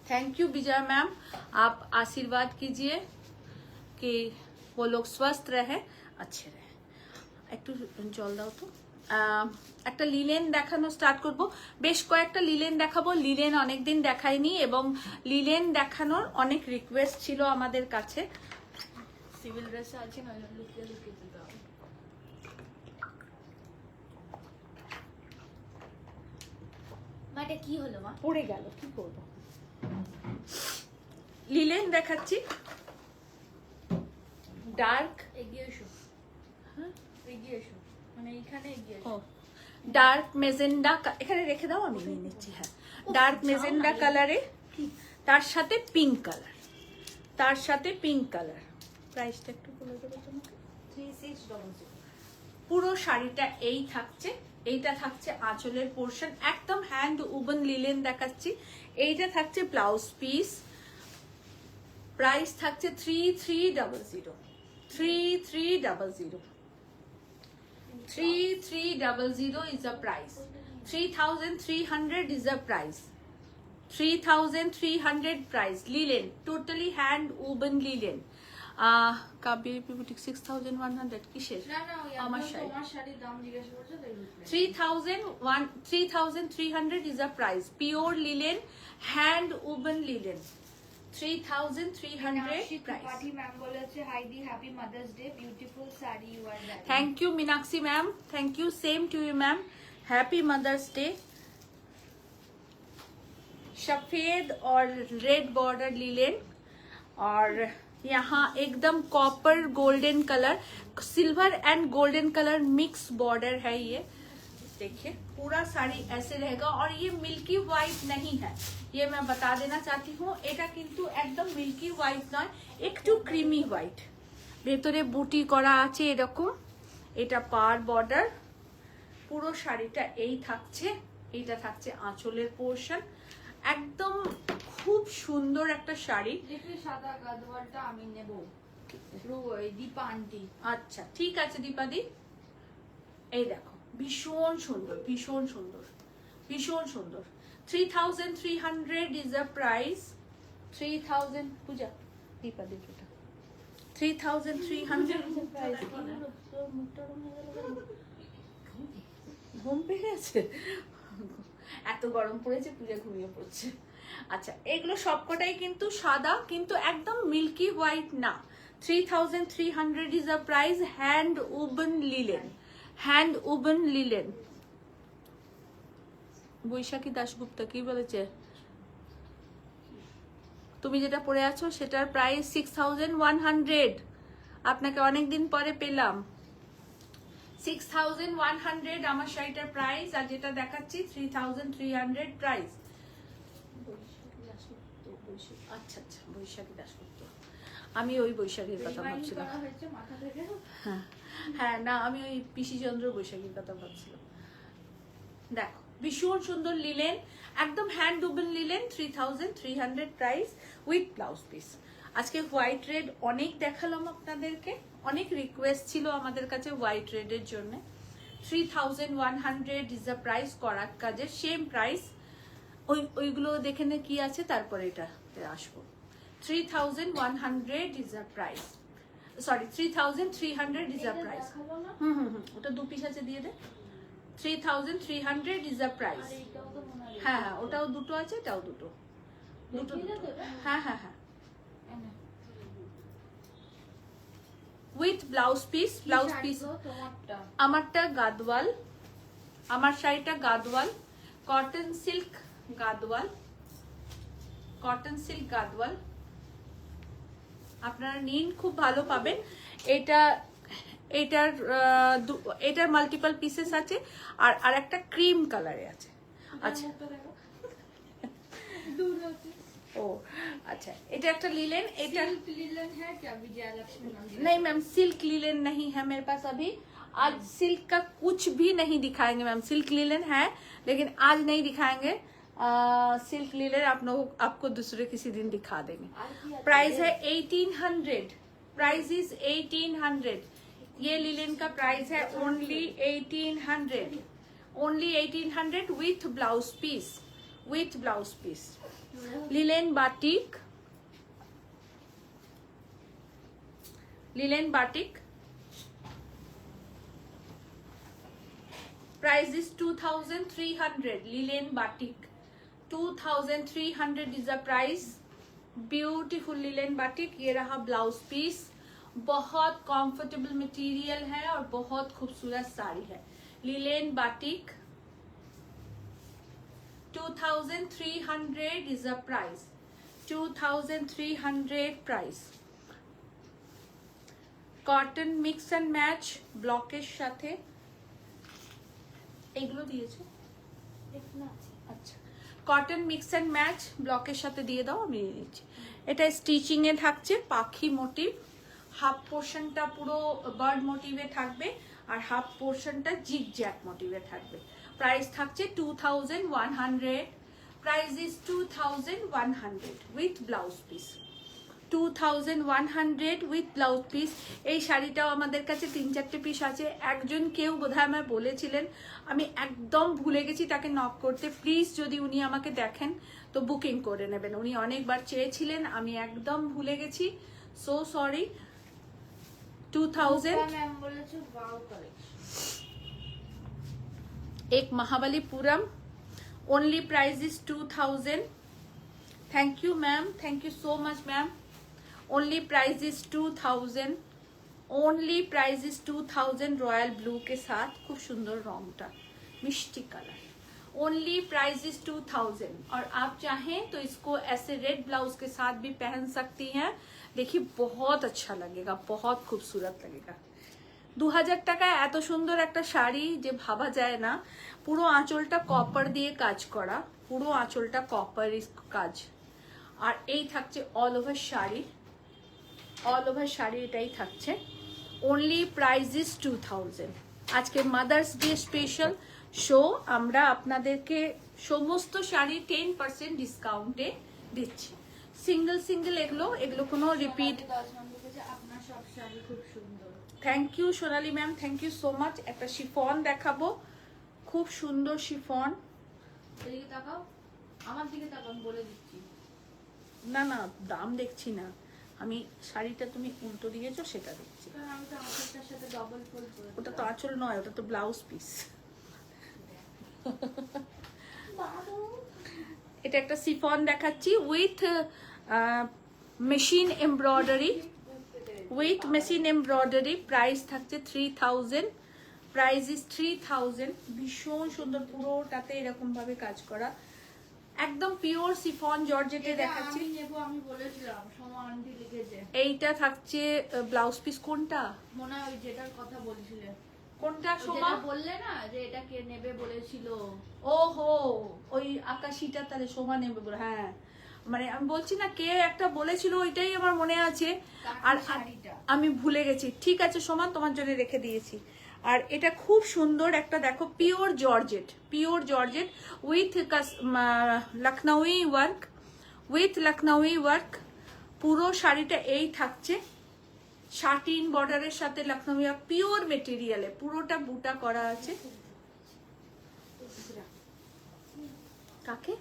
Thank you Vijay ma'am, आप आशीर्वाद कीजिए कि वो लोग स्वस्थ रहे, अच्छे रहे। একটু জল দাও তো। একটা লিলেন দেখানো স্টার্ট করব। বেশ কয়েকটা লিলেন দেখাবো। লিলেন অনেকদিন দেখাইনি এবং লিলেন দেখানোর অনেক রিকোয়েস্ট ছিল আমাদের কাছে। সিভিল ড্রেসে আছে না, লুকিয়ে লুকিয়ে দিতে হবে। মাটা কি হলো মা? পড়ে গেল, কি করব। লিলেন দেখাচ্ছি, ডার্ক, এগিয়ে এসো। হ্যাঁ এগিয়ে এসো, মানে এইখানে এগিয়ে ও এসো। ডার্ক মেজেন্ডা, এখানে রেখে দাও, আমি নিয়ে নিচ্ছি। হ্যাঁ, ডার্ক মেজেন্ডা কালারে, তার সাথে পিঙ্ক কালার, তার সাথে পিঙ্ক কালার। প্রাইসটা একটু বলে দেবো তোমাকে। 3600। পুরো শাড়িটা এই থাকছে, এইটা থাকছে আঁচলের পোর্শন, একদম হ্যান্ড উবন লিলেন দেখাচ্ছি। এইটা থাকছে ব্লাউজ পিস। প্রাইস থাকছে 3300, 3300, 3300 is the price. 3300 is the price. 3300 price. Linen, totally hand woven linen. Kabya boutique 6100 কিসের? না না, ওই আমার আমার শাড়ি। তোমার শাড়ির দাম জিজ্ঞাসা করছো তাই বুঝলে। 3300 is the price. Pure linen, hand woven linen. 3300 price. Party ma'am বলেছে হাইদি happy mother's day, beautiful sari you are wearing. Thank you Meenakshi ma'am, thank you, same to you ma'am. Happy Mother's Day. सफेद और red border लीलेन और यहाँ एकदम copper golden colour, silver and golden colour mix border है ये। देखिए पूरा साड़ी ऐसे रहेगा और ये मिल्की व्हाइट नहीं है, ये मैं बता देना चाहती हूँ। এটা কিন্তু একদম মিল্কি হোয়াইট নয়, একটু ক্রিমি হোয়াইট। ভেতরে বুটি করা আছে এরকম। এটা পার বর্ডার। পুরো শাড়িটা এই থাকছে, এইটা থাকছে আঁচলের পোর্শন। একদম খুব সুন্দর একটা শাড়ি। দেখি সাদা গাদওয়ালটা আমি নেব। ওই দীপা আন্টি। আচ্ছা ঠিক আছে দীপাদি, এই দেখো ভীষণ সুন্দর, ভীষণ সুন্দর, ভীষণ সুন্দর। 3300 is the price. 3000 Puja দীপাদি, 3300 is the price. ঘুম পেয়ে গেছে, এত গরম পড়েছে, পূজা ঘুমিয়ে পড়ছে। আচ্ছা এগুলো সবকটাই কিন্তু সাদা, কিন্তু একদম মিল্কি হোয়াইট না। 3300 is the price. Hand woven linen, hand woven linen. Baishakhi Dasgupta কি বলেছে? তুমি যেটা পরে আছো সেটার প্রাইস 6100। আপনাকে অনেকদিন পরে পেলাম। 6100 আমার শাড়িটার প্রাইস, আর যেটা দেখাচ্ছি 3300 প্রাইস। আচ্ছা আচ্ছা, বৈশাখী দাশগুপ্ত, আমি ওই বৈশাখীর কথা ভাবছিলাম। মাথা থেকে হ্যাঁ হ্যাঁ, না আমি ওই পিসিচন্দ্র বৈশাখীর কথা ভাবছিলাম। দেখো ভীষণ সুন্দর লিলেন, একদম hand woven linen. 3300 price with blouse piece. আজকে হোয়াইট রেড অনেক দেখালাম আপনাদেরকে, অনেক রিকোয়েস্ট ছিল আমাদের কাছে হোয়াইট রেডের জন্য। 3100 ইজ দ্য প্রাইস। করার কাজের সেম প্রাইস। ওইগুলো দেখে নে কি আছে, তারপরে এটাতে আসবো। 3100 is the price, sorry 3300 is the price. ওটা দু পিস আছে, দিয়ে দে। 3300 ইজ দ্য প্রাইস। হ্যাঁ হ্যাঁ, ওটাও দুটো আছে, এটাও দুটো, দুটো দুটো। হ্যাঁ হ্যাঁ হ্যাঁ, with blouse piece. Blouse piece তোমারটা। আমারটা গাদওয়াল, আমার শাড়িটা Gadwal, cotton silk Gadwal, cotton silk Gadwal. আপনারা নিন, খুব ভালো পাবেন। এটার মাল্টিপল পিসেস আছে, আর একটা ক্রিম কালারে আছে। আচ্ছা ও আচ্ছা, এটা একটা লিলেন। এটা লিলেন है क्या विजयलक्ष्मी मंदिर? नहीं मैम, सिल्क लिलेन नहीं है मेरे पास अभी। आज सिल्क का कुछ भी नहीं दिखाएंगे मैम, सिल्क लिनन है लेकिन आज नहीं दिखाएंगे। सिल्क लिनन आपको दूसरे किसी दिन दिखा देंगे। प्राइस है 1800, प्राइस इज 1800। ये लिनन का प्राइस है only 1800, only 1800 with blouse piece, with blouse piece. Linen batik, linen batik price is 2300। Linen batik 2300 is the price। Beautiful linen batik. ये रहा ब्लाउज पीस, बहुत कंफर्टेबल मटेरियल है और बहुत खूबसूरत साड़ी है। Linen batik 2300 is the price, 2300 price। Cotton mix and match ব্লকের সাথে এগুলো দিয়েছে। আচ্ছা, কটন মিক্স অ্যান্ড ম্যাচ ব্লকের সাথে দিয়ে দাও, আমি নিয়ে নিচ্ছি। এটা স্টিচিং এ থাকছে পাখি মোটিভ, হাফ পোর্শনটা পুরো বার্ড মোটিভে থাকবে আর হাফ পোর্শনটা জিগ জ্যাক মোটিভে থাকবে। প্রাইস থাকছে 2100, price is 2100 with blouse piece, 2100 with blouse piece. এই শাড়িটাও আমাদের কাছে 3-4টে পিস আছে। একজন কেউ বোধহয় আমায় বলেছিলেন, আমি একদম ভুলে গেছি তাকে নক করতে। প্লিজ যদি উনি আমাকে দেখেন তো বুকিং করে নেবেন, উনি অনেকবার চেয়েছিলেন, আমি একদম ভুলে গেছি, সো সরি। 2000 एक Mahabalipuram, only price is 2000। Thank you ma'am, thank you so much ma'am. Only price is 2000, only price is 2000 royal blue के साथ। खूब सुंदर रंगटा, मिष्टी कलर। ओनली प्राइस इज 2000 और आप चाहें तो इसको ऐसे रेड ब्लाउज के साथ भी पहन सकती हैं। देखिए बहुत अच्छा लगेगा, बहुत खूबसूरत लगेगा। 2000 টাকায় এত সুন্দর একটা শাড়ি যে ভাবা যায় না। পুরো আঁচলটা কপার দিয়ে কাজ করা, পুরো আঁচলটা কপার কাজ। আর এই থাকছে all over sari, all over sari এটাই থাকছে। Only price is 2000। আজকে মাদার্স ডে স্পেশাল শো আমরা আপনাদেরকে সমস্ত শাড়ি 10% ডিসকাউন্টে দিচ্ছি। সিঙ্গেল সিঙ্গেল এগুলো কোনো রিপিট। আপনার সব শাড়ি খুব সুন্দর। Thank you Sonali ma'am, thank you so much. একটা শিফন দেখাবো, খুব সুন্দর শিফন। এদিকে তাকাও, আমার দিকে তাকাও, বলে দিচ্ছি। না না, দাম দেখছি না আমি, শাড়িটা তুমি উল্টো দিয়েছো সেটা দেখছি। আমি তো আঁচলটার সাথে ডবল ফোল্ড করে, ওটা তো আঁচল নয়, ওটা তো ব্লাউজ পিস। এটা একটা শিফন দেখাচ্ছি with machine embroidery, with machine embroidery. Price থাকছে 3000, প্রাইস ইজ 3000। ভীষণ সুন্দর, পুরোটাতে এরকম ভাবে কাজ করা, একদম পিওর শিফন জর্জেটে দেখাচ্ছি। আমি নেব, আমি বলেছিলাম, সোমা আন্টি লিখেছে। এইটা থাকছে ব্লাউজ পিস। কোনটা মনে হয় যেটার কথা বলছিলে? কোনটা সোমা? যেটা বললে না যে এটা কে নেবে বলেছিল। ওহো, ওই আকাশিটা তাহলে সোমা নেবে বলে। হ্যাঁ, মানে আমি বলছি না কে একটা বলেছিল, ওইটাই আমার মনে আছে আর আমি ভুলে গেছি। ঠিক আছে সোমা, তোমার জন্য রেখে দিয়েছি। আর এটা খুব সুন্দর একটা, দেখো, pure georgette, pure georgette with Lucknowi work, with Lucknowi work. পুরো শাড়িটা এই থাকছে, শাটিন বর্ডারের সাথে লখনউই ওয়ার্ক, পিওর মেটেরিয়ালে পুরোটা বুটা করা আছে। কাকে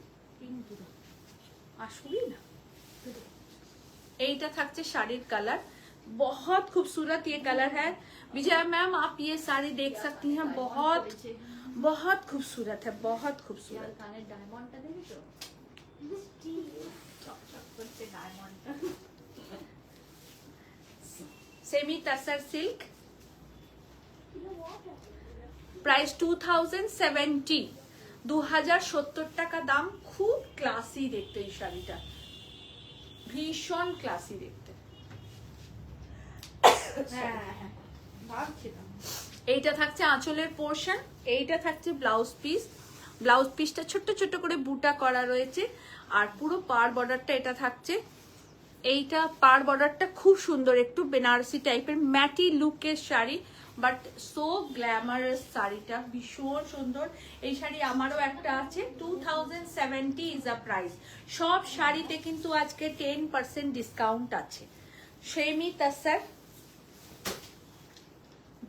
আসবি না। এইটা থাকছে শাড়ির কালার, बहुत खूबसूरत ये कलर है। विजया मैम आप ये साड़ी देख सकती हैं, बहुत बहुत खूबसूरत है, बहुत खूबसूरत। কানের ডায়মন্ডটা দেখেছো? চকচক করছে ডায়মন্ডটা। सेमी टसर सिल्क, प्राइस 2070, 2070 টাকা দাম। খুব ক্লাসি দেখতে এই শাড়িটা, ভীষণ ক্লাসি দেখতে। এইটা থাকছে আঁচলের পোর্শন, এইটা থাকছে ব্লাউজ পিস। ব্লাউজ পিসটা ছোট্ট ছোট্ট করে বুটা করা রয়েছে আর পুরো পার বর্ডারটা এটা থাকছে। এইটা পার বর্ডারটা খুব সুন্দর, একটু বেনারসি টাইপের ম্যাটি লুকের শাড়ি, বাট সো গ্ল্যামারাস শাড়িটা, ভীষণ সুন্দর। এই শাড়ি আমারও একটা আছে, 2070 ইজ আ প্রাইস। সব শাড়িতে কিন্তু আজকে 10% ডিসকাউন্ট আছে। সেমি তাসার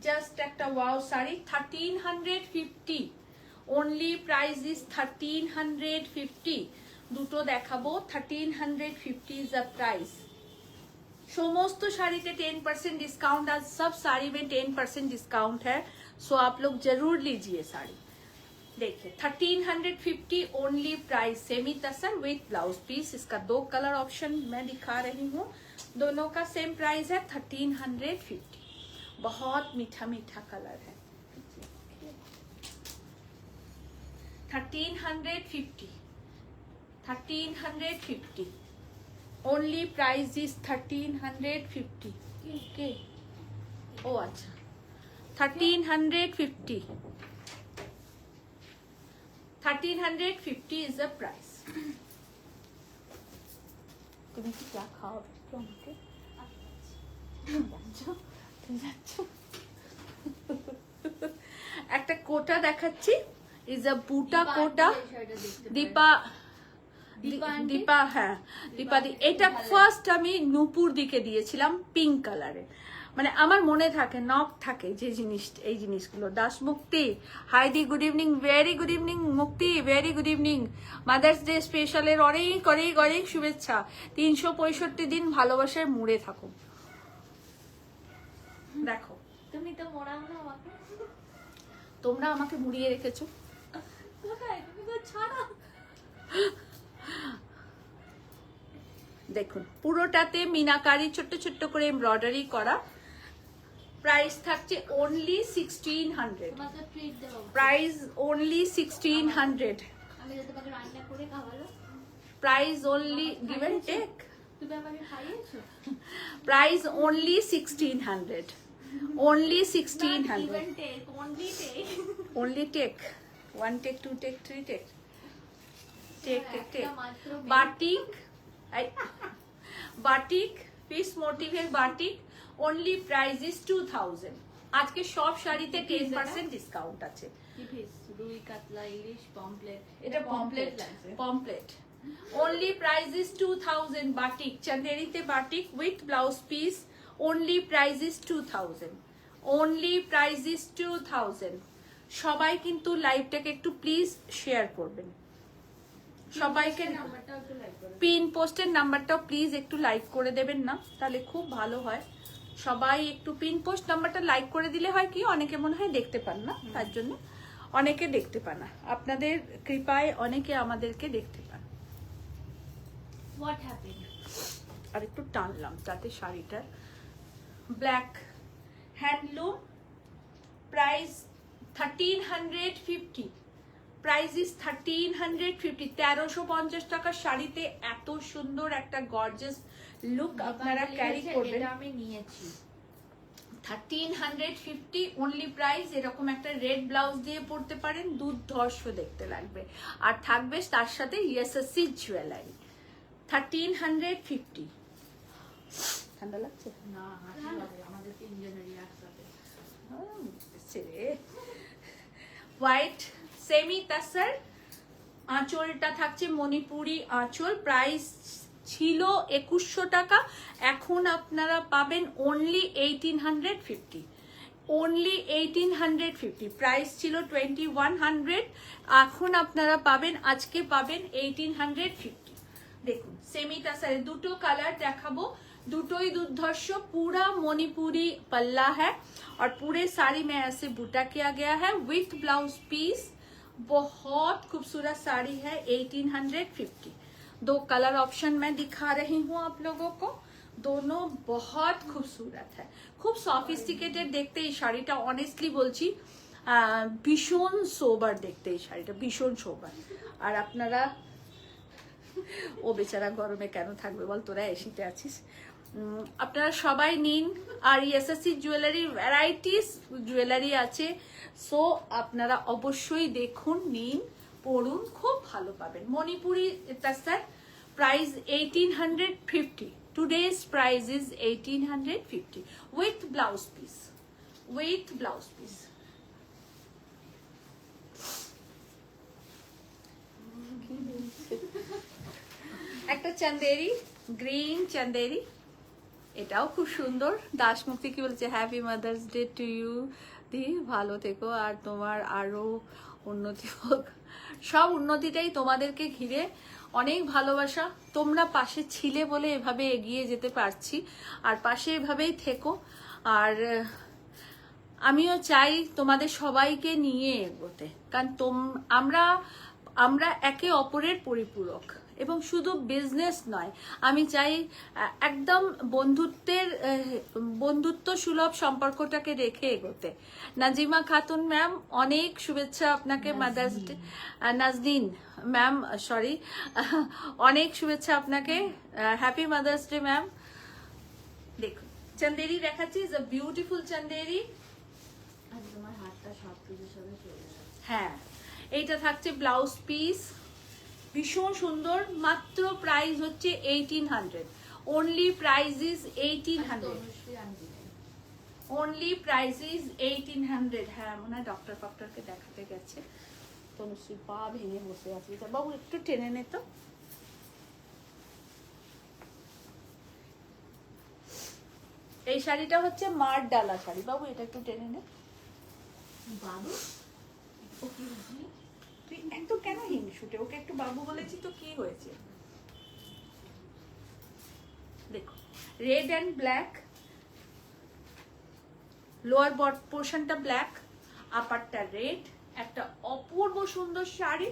জাস্ট একটা wow sari, 1350 only, price is 1350। দুটো দেখাবো, 1350 इज अ प्राइस। समस्त साड़ीते 10% डिस्काउंट, आज सब साड़ी में 10% डिस्काउंट है, सो आप लोग जरूर लीजिए साड़ी। देखिए 1350 only price, semi tussar with blouse piece. इसका 2 कलर ऑप्शन मैं दिखा रही हूँ, दोनों का सेम प्राइस है 1350। बहुत मीठा मीठा कलर है, 1350 ओनली, प्राइस इज 1350। ओके, ओ अच्छा 1350 इज द प्राइस। তুমি কি চা খাওয়াবে একটু আমাকে? একটা কোটা দেখাচ্ছি, ইজ আ বুটা কোটা, দীপা দীপা, হ্যাঁ দীপা দি। এটা ফার্স্ট আমি নূপুর দিকে দিয়েছিলাম পিঙ্ক কালারে, মানে আমার মনে থাকে, নক থাকে যে জিনিস, এই জিনিসগুলো। দাস মুক্তি, হাইদি good evening, very good evening Mukti, very good evening. Mother's day স্পেশালের অনেক অনেক অনেক শুভেচ্ছা। 365 দিন ভালোবাসার মুড়ে থাকো। দেখো, তুমি তো মোড়াও না আমাকে, তোমরা আমাকে মুড়িয়ে রেখেছো। কোথায় তুমি তো ছাড়া। দেখুন পুরোটাতে মিনাকারি ছোট্ট ছোট্ট করে এমব্রয়ডারি করা। প্রাইস থাকছে অনলি 1600। তোমাকে ট্রিট দেবো, প্রাইস অনলি 1600। আমি যদি তোমাকে রান্না করে খাওয়ালো, price only give and take. তুমি আমাকে খাইয়েছো। Price only 1600, only 1600। Even take, only take. only take, 1 take, 2 take, 3 take, take take take। মাত্র বাটিক, বাটিক পিস মোটিভের বাটিক, অনলি প্রাইস ইজ 2000। আজকে সব শাড়িতে 10% ডিসকাউন্ট আছে। কি পিস? রুই, কাতলা, ইলিশ, পমপ্লেট। এটা pomfret, pomfret. only price is 2000 batik, চন্দেরিতে batik with blouse piece. only price is 2000, only price is 2000। সবাই কিন্তু লাইভটাকে একটু প্লিজ শেয়ার করবেন, সবাইকে পিন পোস্টের নাম্বারটাও প্লিজ একটু লাইক করে দেবেন না, তাহলে খুব ভালো হয়। সবাই একটু পিন পোস্ট নাম্বারটা লাইক করে দিলে হয় কি, অনেকে মনে হয় দেখতে পান না, তার জন্য অনেকে দেখতে পান না। আপনাদের কৃপায় অনেকে আমাদেরকে দেখতে পান। What happened? আর একটু টানলাম তাতে শাড়িটা। Black handloom, price 1350। Price is 1350। 1350 টাকার শাড়িতে এত সুন্দর একটা গর্জিয়াস লুক আপনারা ক্যারি করবেন। এটা আমি নিয়েছি 1350 অনলি প্রাইস। এরকম একটা রেড ব্লাউজ দিয়ে পরতে পারেন, দুর্ধর্ষ দেখতে লাগবে। আর থাকবে তার সাথে ইএসএসসি জুয়েলারি। 1350। ঠান্ডা লাগছে না, হাসি হবে আমাদের তিনজনেরই একসাথে। হোয়াইট সেমি তাসার, আঁচলটা থাকছে মণিপুরি আঁচল। প্রাইস ছিল 2100 টাকা, এখন আপনারা পাবেন অনলি 1850। অনলি 1850। প্রাইস ছিল 2100, এখন আপনারা পাবেন, আজকে পাবেন 1850। দেখুন সেমি তাসারে দুটো কালার দেখাবো, দুটোई दुर्धर्ष। पूरा मणिपुरी पल्ला है और पूरे साड़ी में ऐसे बूटा किया गया है विथ ब्लाउज पीस। बहुत खूबसूरत साड़ी है, 1850। 2 कलर ऑप्शन मैं दिखा रही हूँ आप लोगों को, दोनों बहुत खूबसूरत है, खूब सॉफिस्टिकेटेड देखते এই শাড়িটা। অনেস্টলি বলছি ভীষণ সোবার দেখতে এই শাড়িটা, ভীষণ সোবার। আর আপনারা, ও বেচারা গরমে কেন থাকবে বল, তোরা এসিতে আছিস। আপনারা সবাই নিন। আর এসএসসি জুয়েলারি ভ্যারাইটিস জুয়েলারি আছে, সো আপনারা অবশ্যই দেখুন, নিন, পড়ুন, খুব ভালো পাবেন। Manipuri tussar, price 1850। Today's price is 1850 with blouse piece. With blouse piece. একটা চান্দেরি, গ্রিন চান্দেরি, এটাও খুব সুন্দর। দাসমুক্তি কি বলছে, happy mother's day to you দি, ভালো থেকো আর তোমার আরো উন্নতি হোক। সব উন্নতিটাই তোমাদেরকে ঘিরে, অনেক ভালোবাসা। তোমরা পাশে ছিলে বলে এভাবে এগিয়ে যেতে পারছি, আর পাশে এভাবেই থেকো। আর আমিও চাই তোমাদের সবাইকে নিয়ে এগোতে, কারণ আমরা একে অপরের পরিপূরক, এবং শুধু বিজনেস নয়, আমি চাই একদম বন্ধুত্ব সুলভ সম্পর্কটাকে রেখে এগোতে। নাজিমা খাতুন ম্যাম, অনেক শুভেচ্ছা আপনাকে mother's day. Nazneen ma'am, sorry, অনেক শুভেচ্ছা আপনাকে, হ্যাপি মাদার্স ডে ম্যাম। দেখুন চান্দেরি দেখাচ্ছি, ইজ আ বিউটিফুল চান্দেরি। আর তোমার হাতটা সব কিছুর সাথে চলে যাচ্ছে। হ্যাঁ, এইটা থাকছে ব্লাউজ পিস, ভীষণ সুন্দর। মাত্র প্রাইস হচ্ছে 1800, only price is 1800, only price is 1800। হ্যাঁ, মনে হয় ডক্টর ফক্টরকে দেখাতে গেছে। তনুশ্রী পা ভেঙে বসে আছে, বাবু একটু টেনে নে তো। এই শাড়িটা হচ্ছে মার ডালা শাড়ি, বাবু এটা একটু টেনে নে। বাবু তুই এত কেন হিংসুটে? ওকে একটু বাবু বলেছি তো কি হয়েছে? দেখো, রেড অ্যান্ড ব্ল্যাক, লোয়ার পোর্শনটা ব্ল্যাক, আপারটা রেড, একটা অপূর্ব সুন্দর শাড়ি।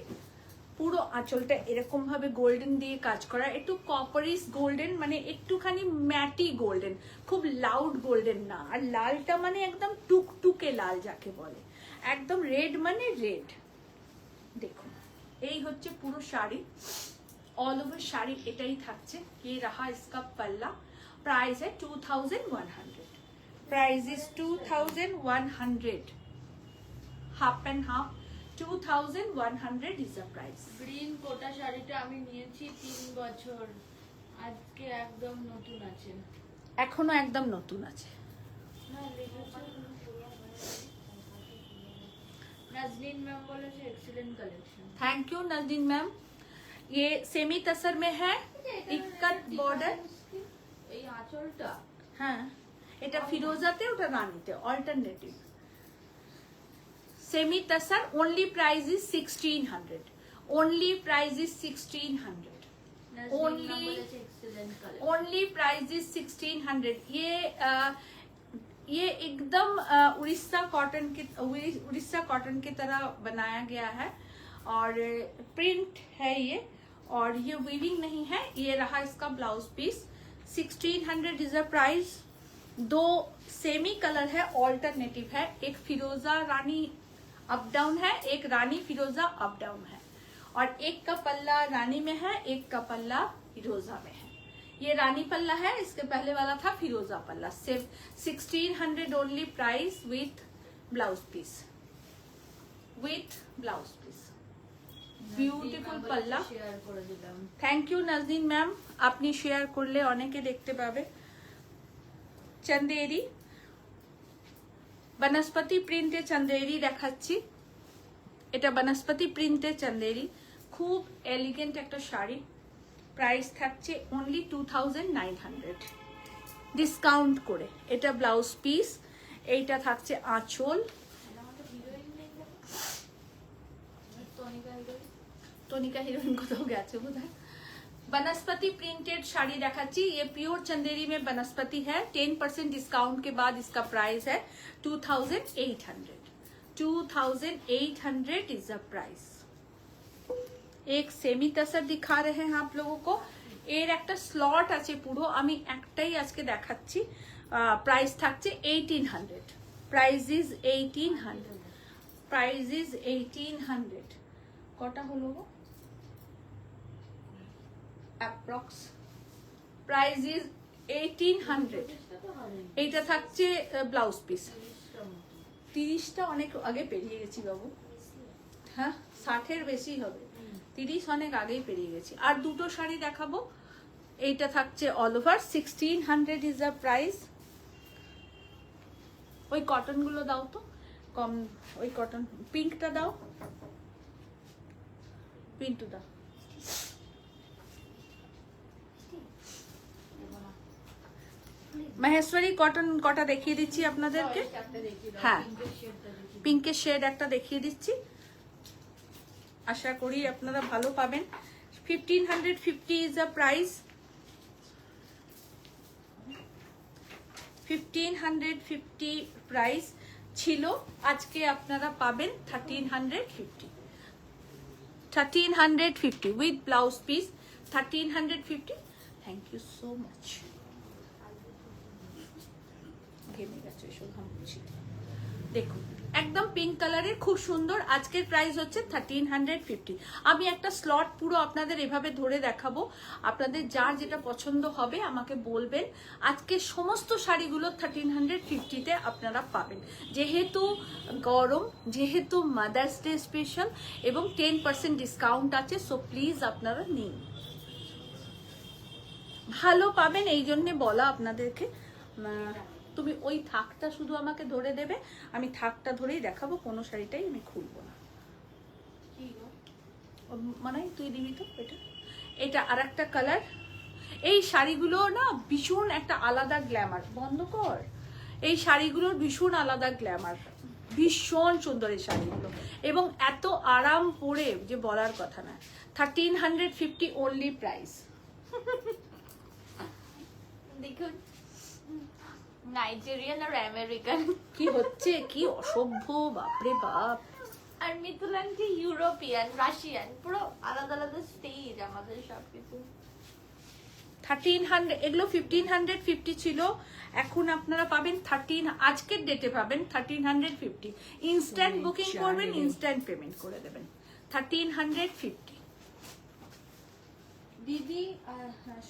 পুরো আঁচলটা এরকম ভাবে গোল্ডেন দিয়ে কাজ করা, একটু কপারিস গোল্ডেন, মানে একটুখানি ম্যাটি গোল্ডেন, খুব লাউড গোল্ডেন না। আর লালটা মানে একদম টুকটুকে লাল যাকে বলে, একদম রেড মানে রেড। দেখুন, এই হচ্ছে পুরো শাড়ি, অল ওভার শাড়ি এটাই থাকছে। ये रहा इसका पल्ला, प्राइस है 2100, price is 2100, half and half 2100 is the price. Green Kota শাড়িটা আমি নিয়েছি 3 বছর, আজকে একদম নতুন আছে। এখনো একদম নতুন আছে। নাজনীন ম্যাম বলেছে excellent collection. Thank you Nazneen ma'am. ये सेमी तसर में है, इक्कत बॉर्डर। এই আঁচলটা হ্যাঁ, এটা ফিরোজাতে, ওটা রানীতে, alternative. Semi tussar, only price is 1600, only price is 1600, Nazneen ma'am বলেছে excellent collection. Only price is 1600। ये एकदम उड़ीसा कॉटन की तरह बनाया गया है, और प्रिंट है ये, और ये वीविंग नहीं है। ये रहा इसका blouse piece, 1600 is a price. दो सेमी कलर है, ऑल्टरनेटिव है, एक फिरोजा रानी अप डाउन है, एक रानी फिरोजा अप डाउन है, और एक का पल्ला रानी में है, एक का पल्ला फिरोजा में है। ये रानी पल्ला है, इसके पहले वाला था फिरोजा पल्ला। सिर्फ 1600 only price, with blouse piece, with blouse piece. Beautiful পাল্লা, শেয়ার করে দিলাম। থ্যাংক ইউ নাজনীন ম্যাম, আপনি শেয়ার করলে অনেকে দেখতে পাবে। চন্দেরি, বনস্পতি প্রিন্টে চন্দেরি দেখাচ্ছি। এটা বনস্পতি প্রিন্টে চন্দেরি, খুব এলিগেন্ট একটা শাড়ি। প্রাইস থাকছে অনলি 2900 ডিসকাউন্ট করে। এটা ব্লাউজ পিস, এইটা থাকছে আঁচল। टोनिका हीरोइन কোথাও গেছে বোধহয়। बनस्पति प्रिंटेड साड़ी देखाচ্ছি, ये प्योर चंदेरी में बनस्पति है। 10% डिस्काउंट के बाद इसका प्राइस है 2800, 2800 इज द प्राइस। एक सेमी तसर दिखा रहे हैं आप लोगों को, এর একটা স্লট আছে পুরো, আমি একটাই আজকে দেখাচ্ছি। প্রাইস থাকছে 1800, প্রাইস ইজ 1800, প্রাইস ইজ 1800। কটা হলো গো? Approx price is 1800। এইটা থাকছে ব্লাউজ পিস। 30টা অনেক আগে পেরিয়ে গেছি বাবু, হ্যাঁ 60-এর বেশি হবে, 30 অনেক আগেই পেরিয়ে গেছি। আর দুটো শাড়ি দেখাবো, এইটা থাকছে all over 1600 is the price, ওই কটনগুলো দাও তো, কম ওই কটন, পিঙ্কটা দাও, পিন্টু দাও। মহেশ্বরী কটন কটা দেখিয়ে দিচ্ছি আপনাদেরকে। হ্যাঁ, পিঙ্কের শেড একটা দেখিয়ে দিচ্ছি, আশা করি আপনারা ভালো পাবেন। 1550 ইজ আ প্রাইস, 1550 প্রাইস ছিল, আজকে আপনারা পাবেন 1350 with blouse piece, 1350। Thank you so much. ঘেমে গেছে এসব ঘামছি। দেখুন একদম পিঙ্ক কালারের, খুব সুন্দর। আজকের প্রাইস হচ্ছে 1350। আমি একটা স্লট পুরো আপনাদের এভাবে ধরে দেখাবো, আপনাদের যার যেটা পছন্দ হবে আমাকে বলবেন। আজকে সমস্ত শাড়িগুলো 1350-তে আপনারা পাবেন, যেহেতু গরম, যেহেতু মাদার্স ডে স্পেশাল এবং 10% ডিসকাউন্ট আছে। সো প্লিজ আপনারা নিন, ভালো পাবেন, এই জন্যে বলা আপনাদেরকে। তুমি ওই থাকটা শুধু আমাকে ধরে দেবে, আমি থাকটা ধরেই দেখাবো, কোনো শাড়িটাই আমি খুলবো না। মানে তুই দিবি তো এটা, এটা আর একটা কালার। এই শাড়িগুলো না ভীষণ একটা আলাদা গ্ল্যামার, বন্ধ কর, এই শাড়িগুলোর ভীষণ আলাদা গ্ল্যামার, ভীষণ সুন্দর এই শাড়িগুলো এবং এত আরাম পরে যে বলার কথা না। 1350 অনলি প্রাইস। দেখুন নাইজেরিয়ান আর আমেরিকান কি হচ্ছে, কি অসভ্য, বাপরে বাপ। আর মিথুল আন্টি ইউরোপিয়ান, রাশিয়ান, পুরো আলাদা আলাদা স্টেজ আমাদের সবকিছু। 1300, এগুলো 1550 ছিল, এখন আপনারা পাবেন আজকের ডেটে পাবেন 1350। ইনস্ট্যান্ট বুকিং করবেন, ইনস্ট্যান্ট পেমেন্ট করে দেবেন। 1350। দিদি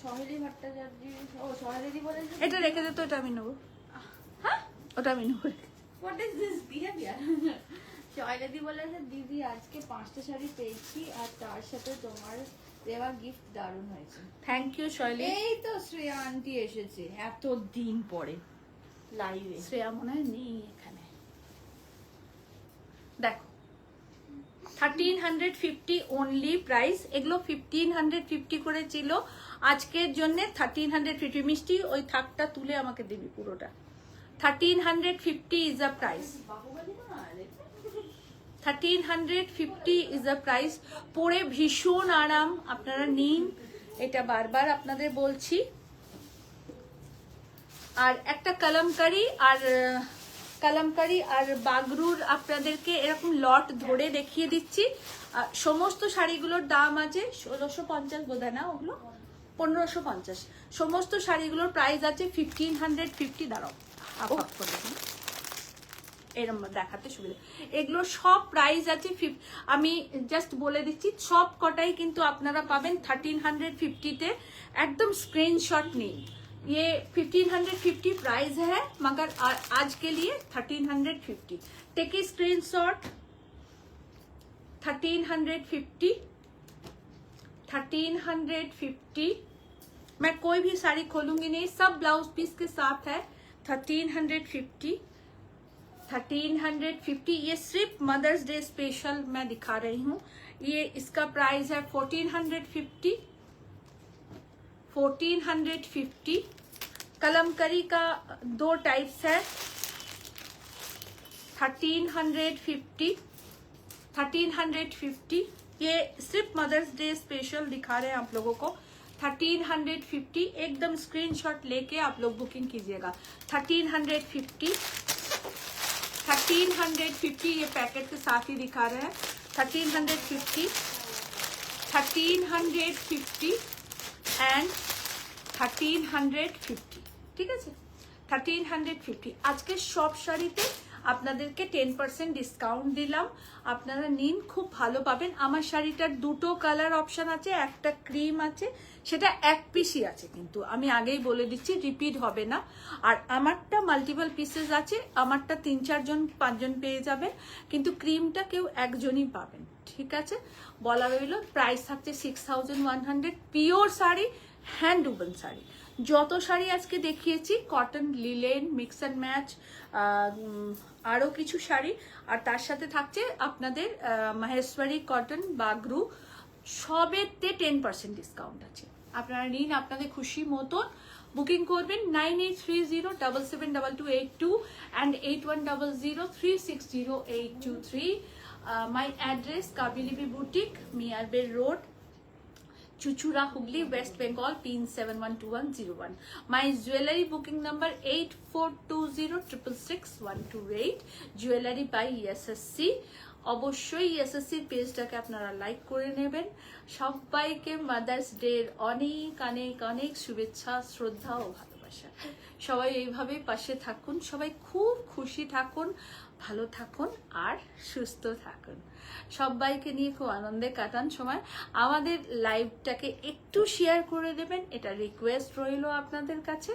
সহেলি ভট্টাচার্য, ও সহেলি বলেছে এটা রেখে দে তো, এটা আমি নেবো। হ্যাঁ, ওটা আমি নেবো। What is this behaviour? সহেলি বলেছে দিদি আজকে 5টা শাড়ি পেয়েছি আর তার সাথে তোমার দেওয়া গিফট দারুণ হয়েছে। থ্যাংক ইউ শৈলী। এই তো শ্রেয়া আন্টি এসেছে এত দিন পরে লাইভে। শ্রেয়া মনে হয় নেই এখানে। দেখো 1350 অনলি প্রাইস, এগুলো 1550 করে ছিল, আজকের জন্য 1350। মিষ্টি ওই থাকটা তুলে আমাকে দিবি পুরোটা। 1350 is a price, 1350 is a price. পরে ভীষণ আরাম, আপনারা নিন, এটা বারবার আপনাদের বলছি। আর একটা কালামকারি আর বাগরুর আপনাদেরকে এরকম লট ধরে দেখিয়ে দিচ্ছি। সমস্ত শাড়িগুলোর দাম আছে 1650 বোধহয় না, ওগুলো 1550। সমস্ত শাড়িগুলোর প্রাইস আছে 1550। দাঁড়াও এরকম দেখাতে সুবিধা, এগুলো সব প্রাইস আছে। আমি জাস্ট বলে দিচ্ছি সব কটাই কিন্তু আপনারা পাবেন 1350-তে। एकदम स्क्रीनशॉट नहीं, ये 1550 प्राइस है, मगर आज के लिए 1350। Take a screenshot. 1350। मैं कोई भी साड़ी खोलूंगी नहीं, सब ब्लाउज पीस के साथ है। 1350। ये सिर्फ मदर्स डे स्पेशल मैं दिखा रही हूँ। ये इसका प्राइस है 1450। 1450। कलमकरी का 2 टाइप्स है। 1350। ये सिर्फ मदर्स डे स्पेशल दिखा रहे हैं आप लोगों को। 1350 एकदम स्क्रीनशॉट लेके आप लोग बुकिंग कीजिएगा। 1350 ये पैकेट के साथ ही दिखा रहे हैं। 1350 एंड 1350। ঠিক আছে, 1350। আজকে সব শাড়িতে আপনাদেরকে 10% ডিসকাউন্ট দিলাম, আপনারা নিন, খুব ভালো পাবেন। আমার শাড়িটার 2টো কালার অপশন আছে, একটা ক্রিম আছে, সেটা এক পিসই আছে, কিন্তু আমি আগেই বলে দিচ্ছি রিপিট হবে না। আর আমারটা মাল্টিপল পিসেস আছে, আমারটা 3-4 জন 5 জন পেয়ে যাবেন, কিন্তু ক্রিমটা কেউ একজনই পাবেন। ঠিক আছে, বলা রইল। প্রাইস থাকছে 6100। Pure sari, hand woven sari, যত শাড়ি আজকে দেখিয়েছি cotton, linen, mix and match, আরও কিছু শাড়ি, আর তার সাথে থাকছে আপনাদের মাহেশ্বরী কটন, বাগরু, সবেতে 10% ডিসকাউন্ট আছে। আপনারা নিন আপনাদের খুশি মতন, বুকিং করবেন 9830772282 and 8100360823। মাই অ্যাড্রেস কাবিলিবি বুটিক, মিয়ারবেল road, Chuchura, Hooghly, West Bengal, PIN 712101. My jewelry booking number 8420666128. Jewelry by ESSC. অবশ্যই ESSC পেজটাকে আপনারা লাইক করে নেবেন। সবাইকে মাদার্স ডে অনেক অনেক অনেক শুভেচ্ছা, শ্রদ্ধা ও ভালোবাসা। সবাই এইভাবেই পাশে থাকুন, সবাই খুব খুশি থাকুন, ভালো থাকুন আর সুস্থ থাকুন। সবাইকে নিয়ে খুব আনন্দে কাটান সময়। আমাদের লাইভটাকে একটু শেয়ার করে দেবেন, এটা রিকোয়েস্ট রইল আপনাদের কাছে।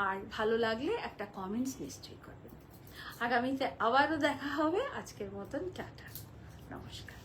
আর ভালো লাগলে একটা কমেন্টস নিশ্চয়ই করবেন। আগামীতে আবারও দেখা হবে। আজকের মতন টাটা, নমস্কার।